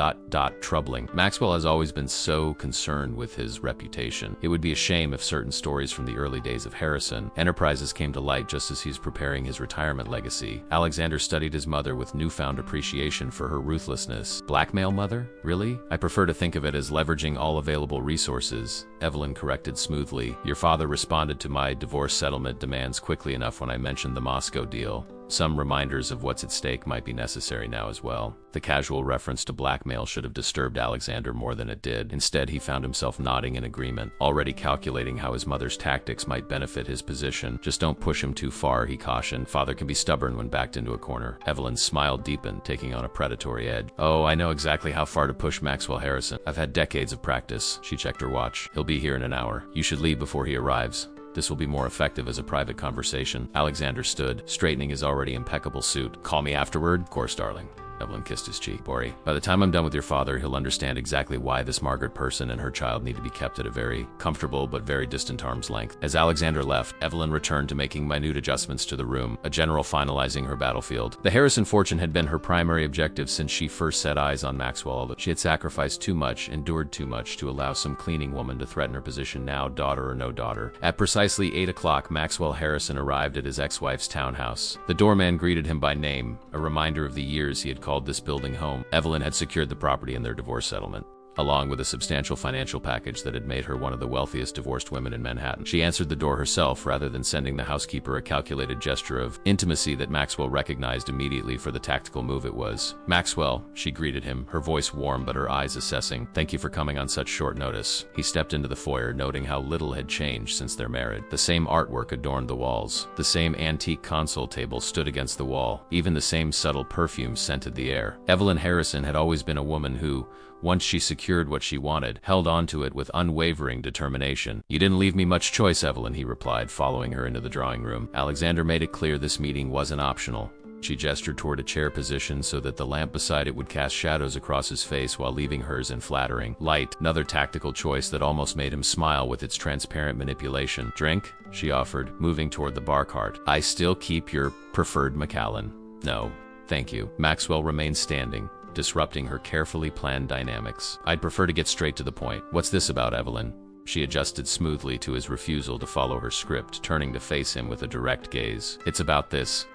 troubling. Maxwell has always been so concerned with his reputation. It would be a shame if certain stories from the early days of Harrison Enterprises came to light just as he's preparing his retirement legacy. Alexander studied his mother with newfound appreciation for her ruthlessness. Blackmail mother? Really? I prefer to think of it as leveraging all available resources, Evelyn corrected smoothly. Your father responded to my divorce settlement demands quickly enough enough when I mentioned the Moscow deal. Some reminders of what's at stake might be necessary now as well. The casual reference to blackmail should have disturbed Alexander more than it did. Instead, he found himself nodding in agreement, already calculating how his mother's tactics might benefit his position. Just don't push him too far, he cautioned. Father can be stubborn when backed into a corner. Evelyn's smile deepened, taking on a predatory edge. Oh, I know exactly how far to push Maxwell Harrison. I've had decades of practice. She checked her watch. He'll be here in an hour. You should leave before he arrives. This will be more effective as a private conversation. Alexander stood, straightening his already impeccable suit. Call me afterward? Of course, darling. Evelyn kissed his cheek. Bori, by the time I'm done with your father, he'll understand exactly why this Margaret person and her child need to be kept at a very comfortable but very distant arm's length. As Alexander left, Evelyn returned to making minute adjustments to the room, a general finalizing her battlefield. The Harrison fortune had been her primary objective since she first set eyes on Maxwell. She had sacrificed too much, endured too much to allow some cleaning woman to threaten her position now, daughter or no daughter. At precisely 8 o'clock, Maxwell Harrison arrived at his ex-wife's townhouse. The doorman greeted him by name, a reminder of the years he had called this building home. Evelyn had secured the property in their divorce settlement, along with a substantial financial package that had made her one of the wealthiest divorced women in Manhattan. She answered the door herself rather than sending the housekeeper a calculated gesture of intimacy that Maxwell recognized immediately for the tactical move it was. Maxwell, she greeted him, her voice warm but her eyes assessing. Thank you for coming on such short notice. He stepped into the foyer, noting how little had changed since their marriage. The same artwork adorned the walls. The same antique console table stood against the wall. Even the same subtle perfume scented the air. Evelyn Harrison had always been a woman who, once she secured what she wanted, held on to it with unwavering determination. You didn't leave me much choice, Evelyn, he replied, following her into the drawing room. Alexander made it clear this meeting wasn't optional. She gestured toward a chair position so that the lamp beside it would cast shadows across his face while leaving hers in flattering light. Another tactical choice that almost made him smile with its transparent manipulation. Drink? She offered, moving toward the bar cart. I still keep your preferred Macallan. No, thank you. Maxwell remained standing, disrupting her carefully planned dynamics. I'd prefer to get straight to the point. What's this about, Evelyn? She adjusted smoothly to his refusal to follow her script, turning to face him with a direct gaze. It's about this,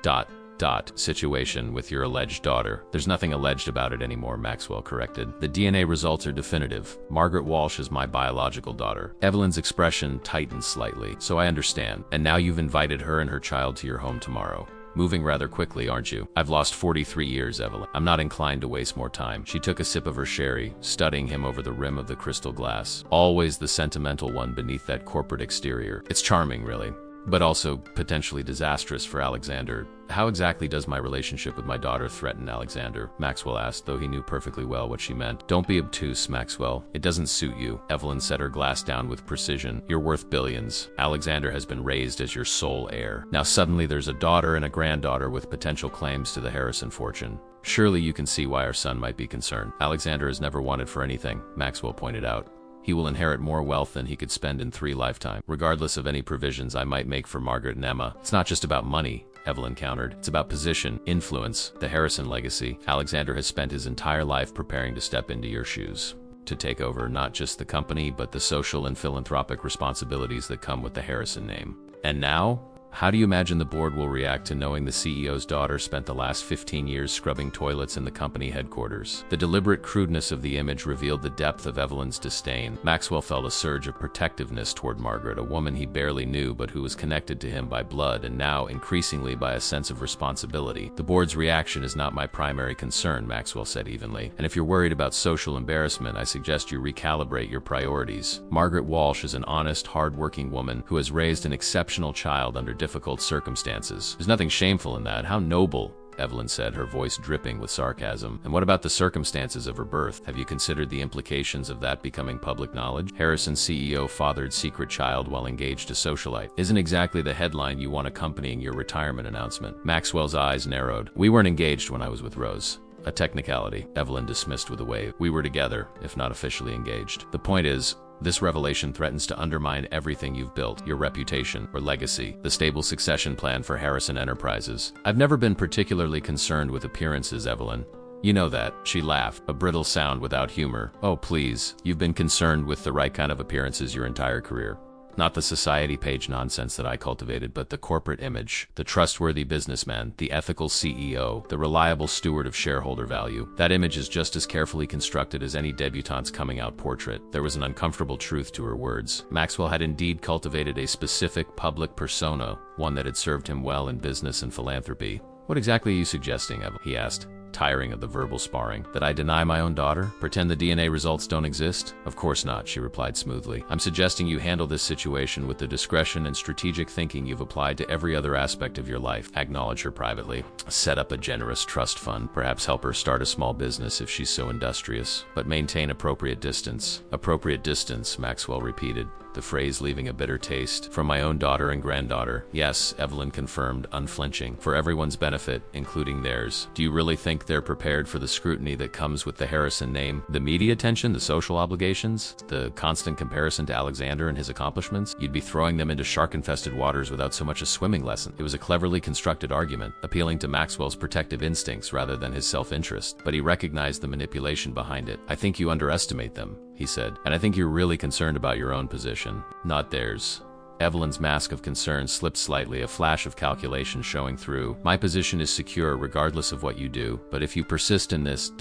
situation with your alleged daughter. There's nothing alleged about it anymore, Maxwell corrected. The DNA results are definitive. Margaret Walsh is my biological daughter. Evelyn's expression tightened slightly. So I understand. And now you've invited her and her child to your home tomorrow. Moving rather quickly, aren't you? I've lost 43 years, Evelyn. I'm not inclined to waste more time. She took a sip of her sherry, studying him over the rim of the crystal glass. Always the sentimental one beneath that corporate exterior. It's charming, really, but also potentially disastrous for Alexander. How exactly does my relationship with my daughter threaten Alexander? Maxwell asked, though he knew perfectly well what she meant. Don't be obtuse, Maxwell. It doesn't suit you. Evelyn set her glass down with precision. You're worth billions. Alexander has been raised as your sole heir. Now suddenly there's a daughter and a granddaughter with potential claims to the Harrison fortune. Surely you can see why our son might be concerned. Alexander has never wanted for anything, Maxwell pointed out. He will inherit more wealth than he could spend in 3 lifetimes, regardless of any provisions I might make for Margaret and Emma. It's not just about money, Evelyn countered. It's about position, influence, the Harrison legacy. Alexander has spent his entire life preparing to step into your shoes, to take over not just the company, but the social and philanthropic responsibilities that come with the Harrison name. And now, how do you imagine the board will react to knowing the CEO's daughter spent the last 15 years scrubbing toilets in the company headquarters? The deliberate crudeness of the image revealed the depth of Evelyn's disdain. Maxwell felt a surge of protectiveness toward Margaret, a woman he barely knew but who was connected to him by blood and now increasingly by a sense of responsibility. The board's reaction is not my primary concern, Maxwell said evenly. And if you're worried about social embarrassment, I suggest you recalibrate your priorities. Margaret Walsh is an honest, hard-working woman who has raised an exceptional child under difficult circumstances. There's nothing shameful in that. How noble, Evelyn said, her voice dripping with sarcasm. And what about the circumstances of her birth? Have you considered the implications of that becoming public knowledge? Harrison CEO fathered secret child while engaged a socialite. Isn't exactly the headline you want accompanying your retirement announcement. Maxwell's eyes narrowed. We weren't engaged when I was with Rose. A technicality, Evelyn dismissed with a wave. We were together, if not officially engaged. The point is, this revelation threatens to undermine everything you've built, your reputation or legacy, the stable succession plan for Harrison Enterprises. I've never been particularly concerned with appearances, Evelyn. You know that. She laughed, a brittle sound without humor. Oh, please. You've been concerned with the right kind of appearances your entire career. Not the society page nonsense that I cultivated, but the corporate image, the trustworthy businessman, the ethical CEO, the reliable steward of shareholder value. That image is just as carefully constructed as any debutante's coming-out portrait. There was an uncomfortable truth to her words. Maxwell had indeed cultivated a specific public persona, one that had served him well in business and philanthropy. "What exactly are you suggesting, Evelyn?" he asked, tiring of the verbal sparring. "That I deny my own daughter? Pretend the DNA results don't exist?" "Of course not," she replied smoothly. "I'm suggesting you handle this situation with the discretion and strategic thinking you've applied to every other aspect of your life. Acknowledge her privately. Set up a generous trust fund. Perhaps help her start a small business if she's so industrious. But maintain appropriate distance." "Appropriate distance," Maxwell repeated, the phrase leaving a bitter taste. "From my own daughter and granddaughter." "Yes," Evelyn confirmed, unflinching. "For everyone's benefit, including theirs." "Do you really think they're prepared for the scrutiny that comes with the Harrison name? The media attention, the social obligations, the constant comparison to Alexander and his accomplishments? You'd be throwing them into shark-infested waters without so much as swimming lesson." It was a cleverly constructed argument, appealing to Maxwell's protective instincts rather than his self-interest, but he recognized the manipulation behind it. "I think you underestimate them," he said, "and I think you're really concerned about your own position, not theirs." Evelyn's mask of concern slipped slightly, a flash of calculation showing through. "My position is secure regardless of what you do, but if you persist in this ...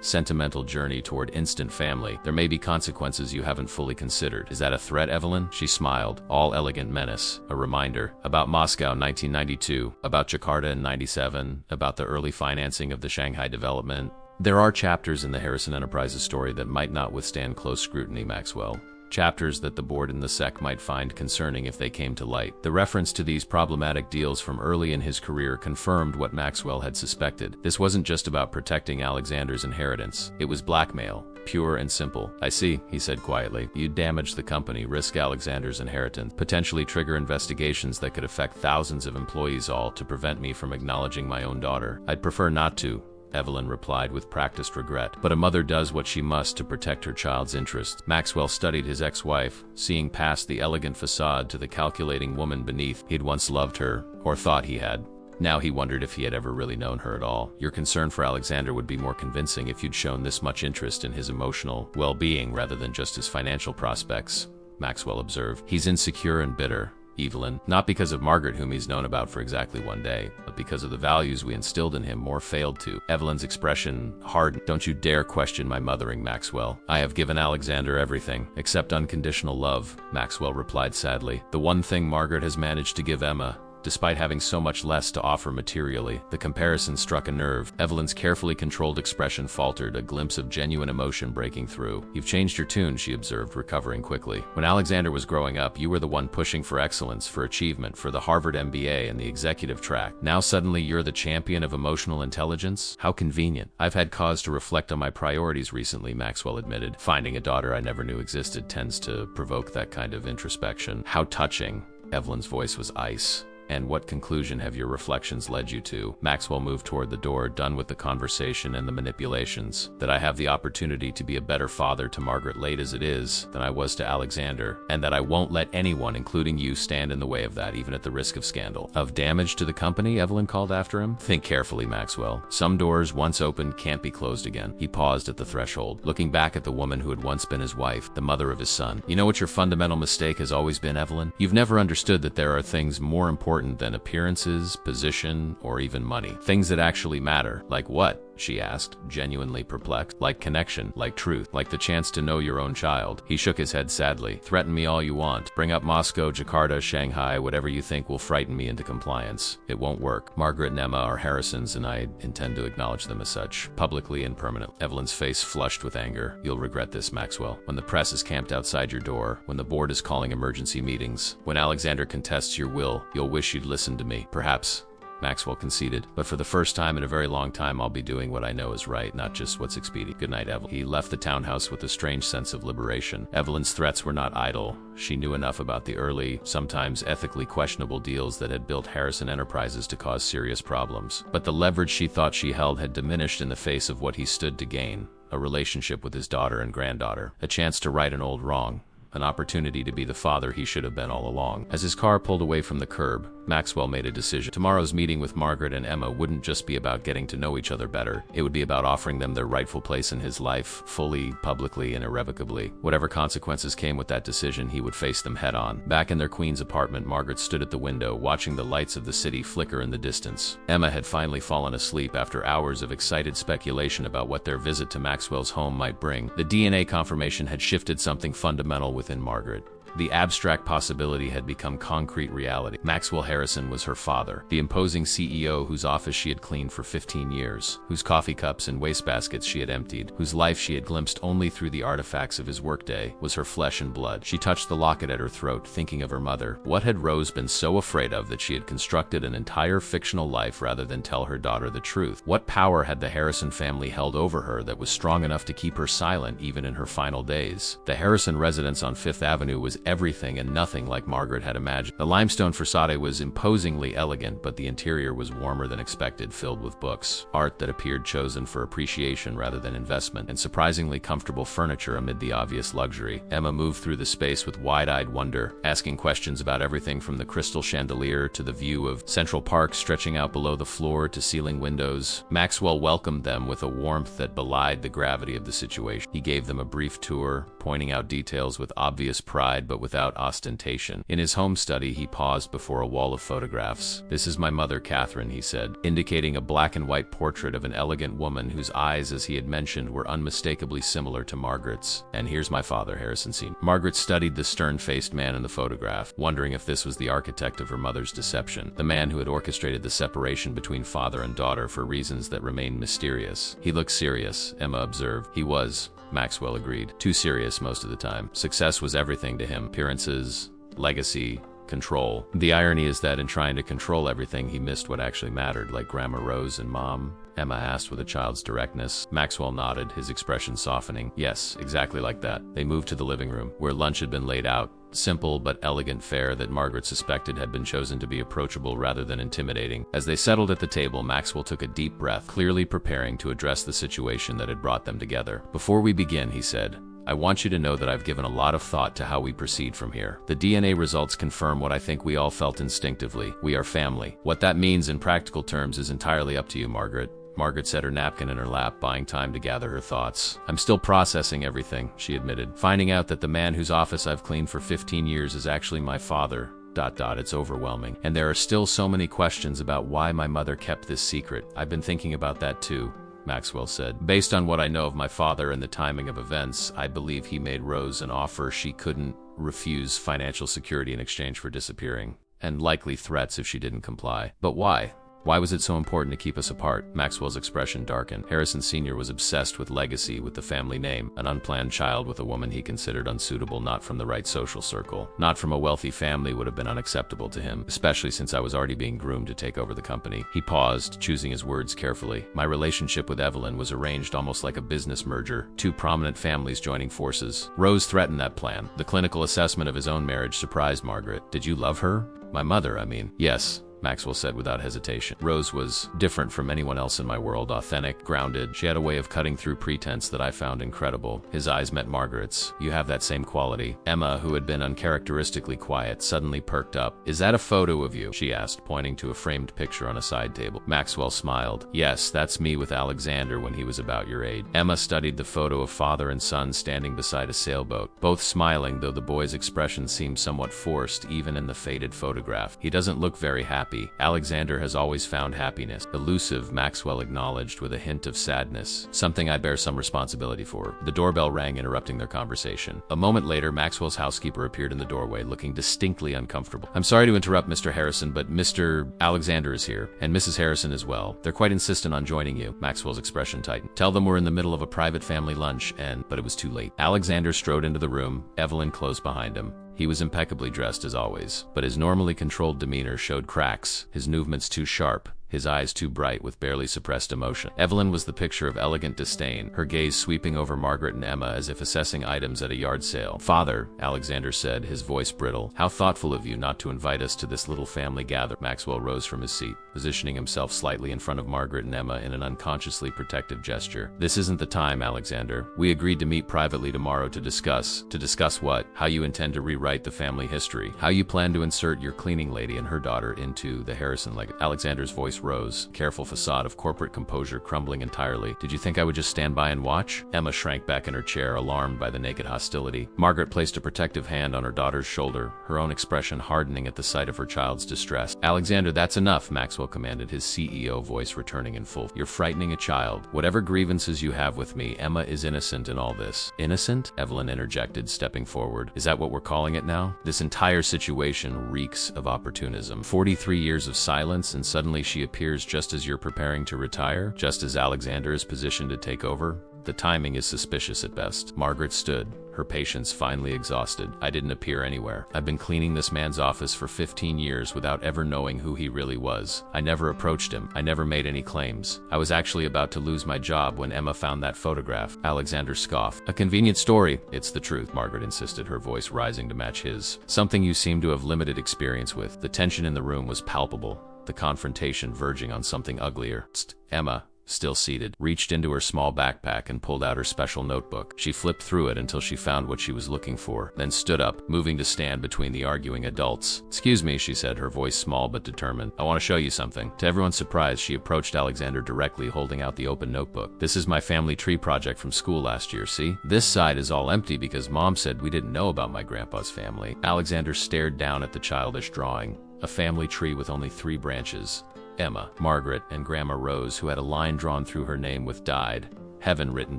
sentimental journey toward instant family, there may be consequences you haven't fully considered." "Is that a threat, Evelyn?" She smiled, all elegant menace. "A reminder. About Moscow 1992, about Jakarta in 97, about the early financing of the Shanghai development. There are chapters in the Harrison Enterprises story that might not withstand close scrutiny, Maxwell. Chapters that the board and the SEC might find concerning if they came to light." The reference to these problematic deals from early in his career confirmed what Maxwell had suspected. This wasn't just about protecting Alexander's inheritance. It was blackmail, pure and simple. "I see," he said quietly. "You'd damage the company, risk Alexander's inheritance, potentially trigger investigations that could affect thousands of employees, all to prevent me from acknowledging my own daughter." "I'd prefer not to," Evelyn replied with practiced regret. "But a mother does what she must to protect her child's interests." Maxwell studied his ex-wife, seeing past the elegant facade to the calculating woman beneath. He'd once loved her, or thought he had. Now he wondered if he had ever really known her at all. "Your concern for Alexander would be more convincing if you'd shown this much interest in his emotional well-being rather than just his financial prospects," Maxwell observed. "He's insecure and bitter, Evelyn, not because of Margaret, whom he's known about for exactly one day, but because of the values we instilled in him, more failed to." Evelyn's expression hardened. "Don't you dare question my mothering, Maxwell. I have given Alexander everything, except unconditional love," Maxwell replied sadly. "The one thing Margaret has managed to give Emma, despite having so much less to offer materially." The comparison struck a nerve. Evelyn's carefully controlled expression faltered, a glimpse of genuine emotion breaking through. "You've changed your tune," she observed, recovering quickly. "When Alexander was growing up, you were the one pushing for excellence, for achievement, for the Harvard MBA and the executive track. Now suddenly you're the champion of emotional intelligence? How convenient." "I've had cause to reflect on my priorities recently," Maxwell admitted. "Finding a daughter I never knew existed tends to provoke that kind of introspection." "How touching." Evelyn's voice was ice. "And what conclusion have your reflections led you to?" Maxwell moved toward the door, done with the conversation and the manipulations. "That I have the opportunity to be a better father to Margaret, late as it is, than I was to Alexander, and that I won't let anyone, including you, stand in the way of that, even at the risk of scandal." "Of damage to the company?" Evelyn called after him. "Think carefully, Maxwell. Some doors, once opened, can't be closed again." He paused at the threshold, looking back at the woman who had once been his wife, the mother of his son. "You know what your fundamental mistake has always been, Evelyn? You've never understood that there are things more important than appearances, position, or even money. Things that actually matter." "Like what?" she asked, genuinely perplexed. "Like connection, like truth, like the chance to know your own child." He shook his head sadly. "Threaten me all you want. Bring up Moscow, Jakarta, Shanghai, whatever you think will frighten me into compliance. It won't work. Margaret and Emma are Harrisons, and I intend to acknowledge them as such, publicly and permanently." Evelyn's face flushed with anger. "You'll regret this, Maxwell. When the press is camped outside your door, when the board is calling emergency meetings, when Alexander contests your will, you'll wish you'd listened to me." "Perhaps," Maxwell conceded, "but for the first time in a very long time I'll be doing what I know is right, not just what's expedient. Good night, Evelyn." He left the townhouse with a strange sense of liberation. Evelyn's threats were not idle. She knew enough about the early, sometimes ethically questionable deals that had built Harrison Enterprises to cause serious problems. But the leverage she thought she held had diminished in the face of what he stood to gain: a relationship with his daughter and granddaughter, a chance to right an old wrong, an opportunity to be the father he should have been all along. As his car pulled away from the curb, Maxwell made a decision. Tomorrow's meeting with Margaret and Emma wouldn't just be about getting to know each other better. It would be about offering them their rightful place in his life, fully, publicly, and irrevocably. Whatever consequences came with that decision, he would face them head-on. Back in their Queens apartment, Margaret stood at the window, watching the lights of the city flicker in the distance. Emma had finally fallen asleep after hours of excited speculation about what their visit to Maxwell's home might bring. The DNA confirmation had shifted something fundamental within Margaret. The abstract possibility had become concrete reality. Maxwell Harrison was her father, the imposing CEO whose office she had cleaned for 15 years, whose coffee cups and wastebaskets she had emptied, whose life she had glimpsed only through the artifacts of his workday, was her flesh and blood. She touched the locket at her throat, thinking of her mother. What had Rose been so afraid of that she had constructed an entire fictional life rather than tell her daughter the truth? What power had the Harrison family held over her that was strong enough to keep her silent even in her final days? The Harrison residence on Fifth Avenue was everything and nothing like Margaret had imagined. The limestone facade was imposingly elegant, but the interior was warmer than expected, filled with books, art that appeared chosen for appreciation rather than investment, and surprisingly comfortable furniture amid the obvious luxury. Emma moved through the space with wide-eyed wonder, asking questions about everything from the crystal chandelier to the view of Central Park stretching out below the floor to ceiling windows. Maxwell welcomed them with a warmth that belied the gravity of the situation. He gave them a brief tour, pointing out details with obvious pride but without ostentation. In his home study, he paused before a wall of photographs. "This is my mother, Catherine," he said, indicating a black and white portrait of an elegant woman whose eyes, as he had mentioned, were unmistakably similar to Margaret's. "And here's my father, Harrison Sr." Margaret studied the stern-faced man in the photograph, wondering if this was the architect of her mother's deception, the man who had orchestrated the separation between father and daughter for reasons that remained mysterious. "He looked serious," Emma observed. "He was," Maxwell agreed. "Too serious most of the time. Success was everything to him. Appearances, legacy, control. The irony is that in trying to control everything, he missed what actually mattered, like Grandma Rose and Mom." Emma asked with a child's directness. Maxwell nodded, his expression softening. "Yes, exactly like that." They moved to the living room, where lunch had been laid out. Simple but elegant fare that Margaret suspected had been chosen to be approachable rather than intimidating. As they settled at the table, Maxwell took a deep breath, clearly preparing to address the situation that had brought them together. "Before we begin," he said, "I want you to know that I've given a lot of thought to how we proceed from here. The DNA results confirm what I think we all felt instinctively. We are family. What that means in practical terms is entirely up to you, Margaret." Margaret set her napkin in her lap, buying time to gather her thoughts. "I'm still processing everything," she admitted. "Finding out that the man whose office I've cleaned for 15 years is actually my father. ... It's overwhelming. And there are still so many questions about why my mother kept this secret." "I've been thinking about that too," Maxwell said. "Based on what I know of my father and the timing of events, I believe he made Rose an offer she couldn't refuse: financial security in exchange for disappearing, and likely threats if she didn't comply." "But why? Why was it so important to keep us apart?" Maxwell's expression darkened. Harrison Sr. was obsessed with legacy, with the family name, an unplanned child with a woman he considered unsuitable, not from the right social circle, not from a wealthy family, would have been unacceptable to him, especially since I was already being groomed to take over the company. He paused, choosing his words carefully. "My relationship with Evelyn was arranged almost like a business merger, two prominent families joining forces. Rose threatened that plan." The clinical assessment of his own marriage surprised Margaret. "Did you love her? My mother, I mean." "Yes," Maxwell said without hesitation. "Rose was different from anyone else in my world, authentic, grounded. She had a way of cutting through pretense that I found incredible." His eyes met Margaret's. "You have that same quality." Emma, who had been uncharacteristically quiet, suddenly perked up. "Is that a photo of you?" she asked, pointing to a framed picture on a side table. Maxwell smiled. "Yes, that's me with Alexander when he was about your age." Emma studied the photo of father and son standing beside a sailboat, both smiling, though the boy's expression seemed somewhat forced even in the faded photograph. "He doesn't look very happy. Alexander has always found happiness." "Elusive," Maxwell acknowledged with a hint of sadness. "Something I bear some responsibility for." The doorbell rang, interrupting their conversation. A moment later, Maxwell's housekeeper appeared in the doorway, looking distinctly uncomfortable. "I'm sorry to interrupt, Mr. Harrison, but Mr. Alexander is here, and Mrs. Harrison as well. They're quite insistent on joining you." Maxwell's expression tightened. "Tell them we're in the middle of a private family lunch, but it was too late." Alexander strode into the room, Evelyn close behind him. He was impeccably dressed as always, but his normally controlled demeanor showed cracks, his movements too sharp, his eyes too bright with barely suppressed emotion. Evelyn was the picture of elegant disdain, her gaze sweeping over Margaret and Emma as if assessing items at a yard sale. "Father," Alexander said, his voice brittle, "how thoughtful of you not to invite us to this little family gather." Maxwell rose from his seat, positioning himself slightly in front of Margaret and Emma in an unconsciously protective gesture. "This isn't the time, Alexander. We agreed to meet privately tomorrow to discuss. To discuss what? How you intend to rewrite the family history. How you plan to insert your cleaning lady and her daughter into the Harrison legacy." Alexander's voice rose, careful facade of corporate composure crumbling entirely. "Did you think I would just stand by and watch?" Emma shrank back in her chair, alarmed by the naked hostility. Margaret placed a protective hand on her daughter's shoulder, her own expression hardening at the sight of her child's distress. "Alexander, that's enough," Maxwell commanded, his CEO voice returning in full. "You're frightening a child. Whatever grievances you have with me, Emma is innocent in all this." "Innocent?" Evelyn interjected, stepping forward. "Is that what we're calling it now? This entire situation reeks of opportunism. 43 years of silence, and suddenly she appears just as you're preparing to retire, just as Alexander is positioned to take over. The timing is suspicious at best." Margaret stood, her patience finally exhausted. "I didn't appear anywhere. I've been cleaning this man's office for 15 years without ever knowing who he really was. I never approached him. I never made any claims. I was actually about to lose my job when Emma found that photograph." Alexander scoffed. "A convenient story." "It's the truth," Margaret insisted, her voice rising to match his. "Something you seem to have limited experience with." The tension in the room was palpable, the confrontation verging on something uglier. "Tst." Emma, still seated, reached into her small backpack and pulled out her special notebook. She flipped through it until she found what she was looking for, then stood up, moving to stand between the arguing adults. "Excuse me," she said, her voice small but determined. "I want to show you something." To everyone's surprise, she approached Alexander directly, holding out the open notebook. "This is my family tree project from school last year, see? This side is all empty because Mom said we didn't know about my grandpa's family." Alexander stared down at the childish drawing. A family tree with only 3 branches. Emma, Margaret, and Grandma Rose, who had a line drawn through her name with "died," heaven written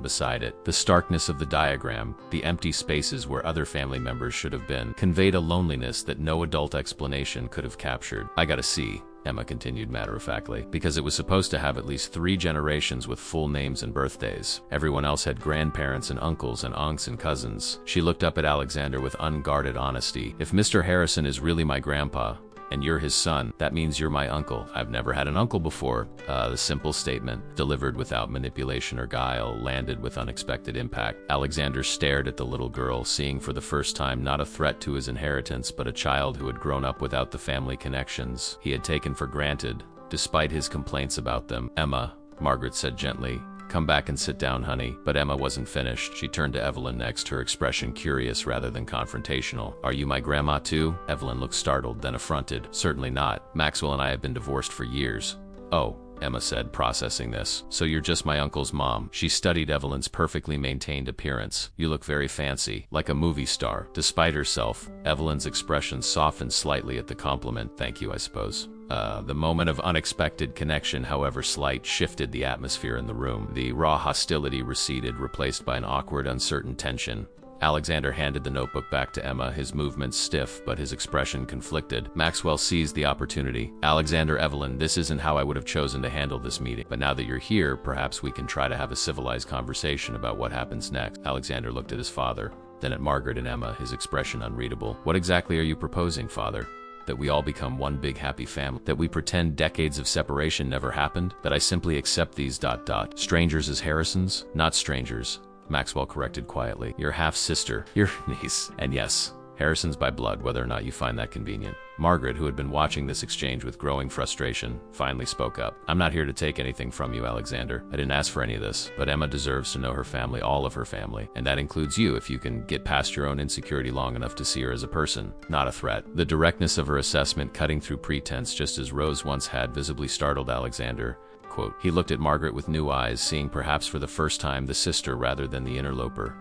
beside it. The starkness of the diagram, the empty spaces where other family members should have been, conveyed a loneliness that no adult explanation could have captured. "I gotta see," Emma continued matter-of-factly, "because it was supposed to have at least 3 generations with full names and birthdays. Everyone else had grandparents and uncles and aunts and cousins." She looked up at Alexander with unguarded honesty. "If Mr. Harrison is really my grandpa, and you're his son, that means you're my uncle." "I've never had an uncle before." The simple statement, delivered without manipulation or guile, landed with unexpected impact. Alexander stared at the little girl, seeing for the first time not a threat to his inheritance, but a child who had grown up without the family connections he had taken for granted, despite his complaints about them. "Emma," Margaret said gently, "come back and sit down, honey." But Emma wasn't finished. She turned to Evelyn next, her expression curious rather than confrontational. "Are you my grandma too?" Evelyn looked startled, then affronted. "Certainly not. Maxwell and I have been divorced for years." "Oh," Emma said, processing this. "So you're just my uncle's mom." She studied Evelyn's perfectly maintained appearance. "You look very fancy, like a movie star." Despite herself, Evelyn's expression softened slightly at the compliment. "Thank you, I suppose." The moment of unexpected connection, however slight, shifted the atmosphere in the room. The raw hostility receded, replaced by an awkward, uncertain tension. Alexander handed the notebook back to Emma, his movements stiff, but his expression conflicted. Maxwell seized the opportunity. "Alexander, Evelyn, this isn't how I would have chosen to handle this meeting. But now that you're here, perhaps we can try to have a civilized conversation about what happens next." Alexander looked at his father, then at Margaret and Emma, his expression unreadable. "What exactly are you proposing, Father? That we all become one big happy family? That we pretend decades of separation never happened? That I simply accept these ... strangers as Harrisons? Not strangers," Maxwell corrected quietly. "Your half-sister, your niece, and yes, Harrisons by blood, whether or not you find that convenient." Margaret, who had been watching this exchange with growing frustration, finally spoke up. "I'm not here to take anything from you, Alexander. I didn't ask for any of this, but Emma deserves to know her family, all of her family, and that includes you if you can get past your own insecurity long enough to see her as a person, not a threat." The directness of her assessment, cutting through pretense just as Rose once had, visibly startled Alexander. He looked at Margaret with new eyes, seeing perhaps for the first time the sister rather than the interloper.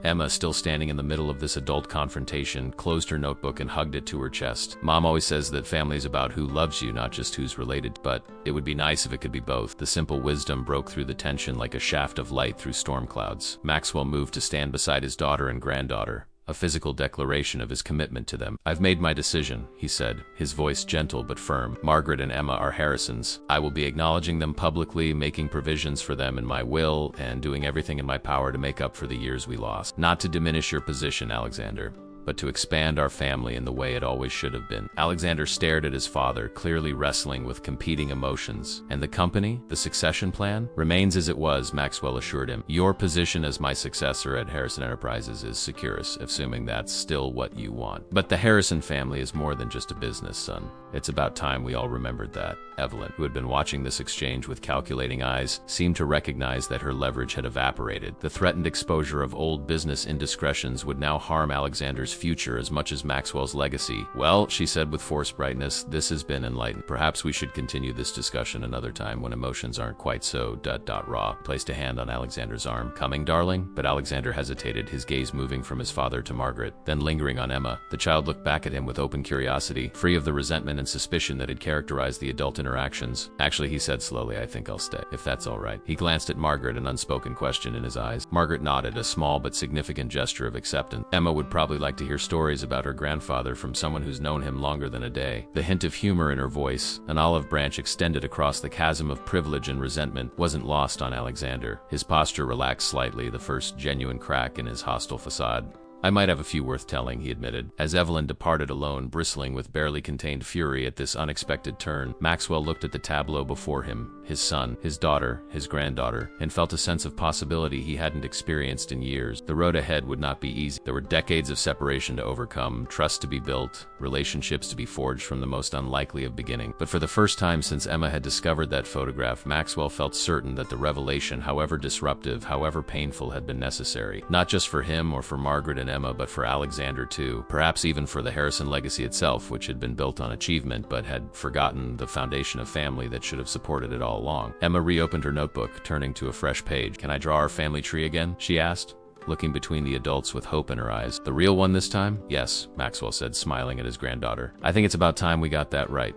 Emma, still standing in the middle of this adult confrontation, closed her notebook and hugged it to her chest. "Mom always says that family's about who loves you, not just who's related, but it would be nice if it could be both." The simple wisdom broke through the tension like a shaft of light through storm clouds. Maxwell moved to stand beside his daughter and granddaughter, a physical declaration of his commitment to them. "I've made my decision," he said, his voice gentle but firm. "Margaret and Emma are Harrisons. I will be acknowledging them publicly, making provisions for them in my will, and doing everything in my power to make up for the years we lost. Not to diminish your position, Alexander, but to expand our family in the way it always should have been. Alexander stared at his father, clearly wrestling with competing emotions. And the company, the succession plan, remains as it was, Maxwell assured him. Your position as my successor at Harrison Enterprises is secure, assuming that's still what you want. But the Harrison family is more than just a business, son. It's about time we all remembered that. Evelyn, who had been watching this exchange with calculating eyes, seemed to recognize that her leverage had evaporated. The threatened exposure of old business indiscretions would now harm Alexander's future as much as Maxwell's legacy. Well, she said with forced brightness, this has been enlightened. Perhaps we should continue this discussion another time when emotions aren't quite so raw. Placed a hand on Alexander's arm. Coming, darling? But Alexander hesitated, his gaze moving from his father to Margaret, then lingering on Emma. The child looked back at him with open curiosity, free of the resentment and suspicion that had characterized the adult interactions. Actually, he said slowly, I think I'll stay, if that's all right. He glanced at Margaret, an unspoken question in his eyes. Margaret nodded, a small but significant gesture of acceptance. Emma would probably like to hear stories about her grandfather from someone who's known him longer than a day. The hint of humor in her voice, an olive branch extended across the chasm of privilege and resentment, wasn't lost on Alexander. His posture relaxed slightly, the first genuine crack in his hostile facade. I might have a few worth telling, he admitted. As Evelyn departed alone, bristling with barely contained fury at this unexpected turn, Maxwell looked at the tableau before him, his son, his daughter, his granddaughter, and felt a sense of possibility he hadn't experienced in years. The road ahead would not be easy. There were decades of separation to overcome, trust to be built, relationships to be forged from the most unlikely of beginnings. But for the first time since Emma had discovered that photograph, Maxwell felt certain that the revelation, however disruptive, however painful, had been necessary. Not just for him or for Margaret and Emma, but for Alexander too. Perhaps even for the Harrison legacy itself, which had been built on achievement but had forgotten the foundation of family that should have supported it all along. Emma reopened her notebook, turning to a fresh page. Can I draw our family tree again? She asked, looking between the adults with hope in her eyes. The real one this time? Yes, Maxwell said, smiling at his granddaughter. I think it's about time we got that right.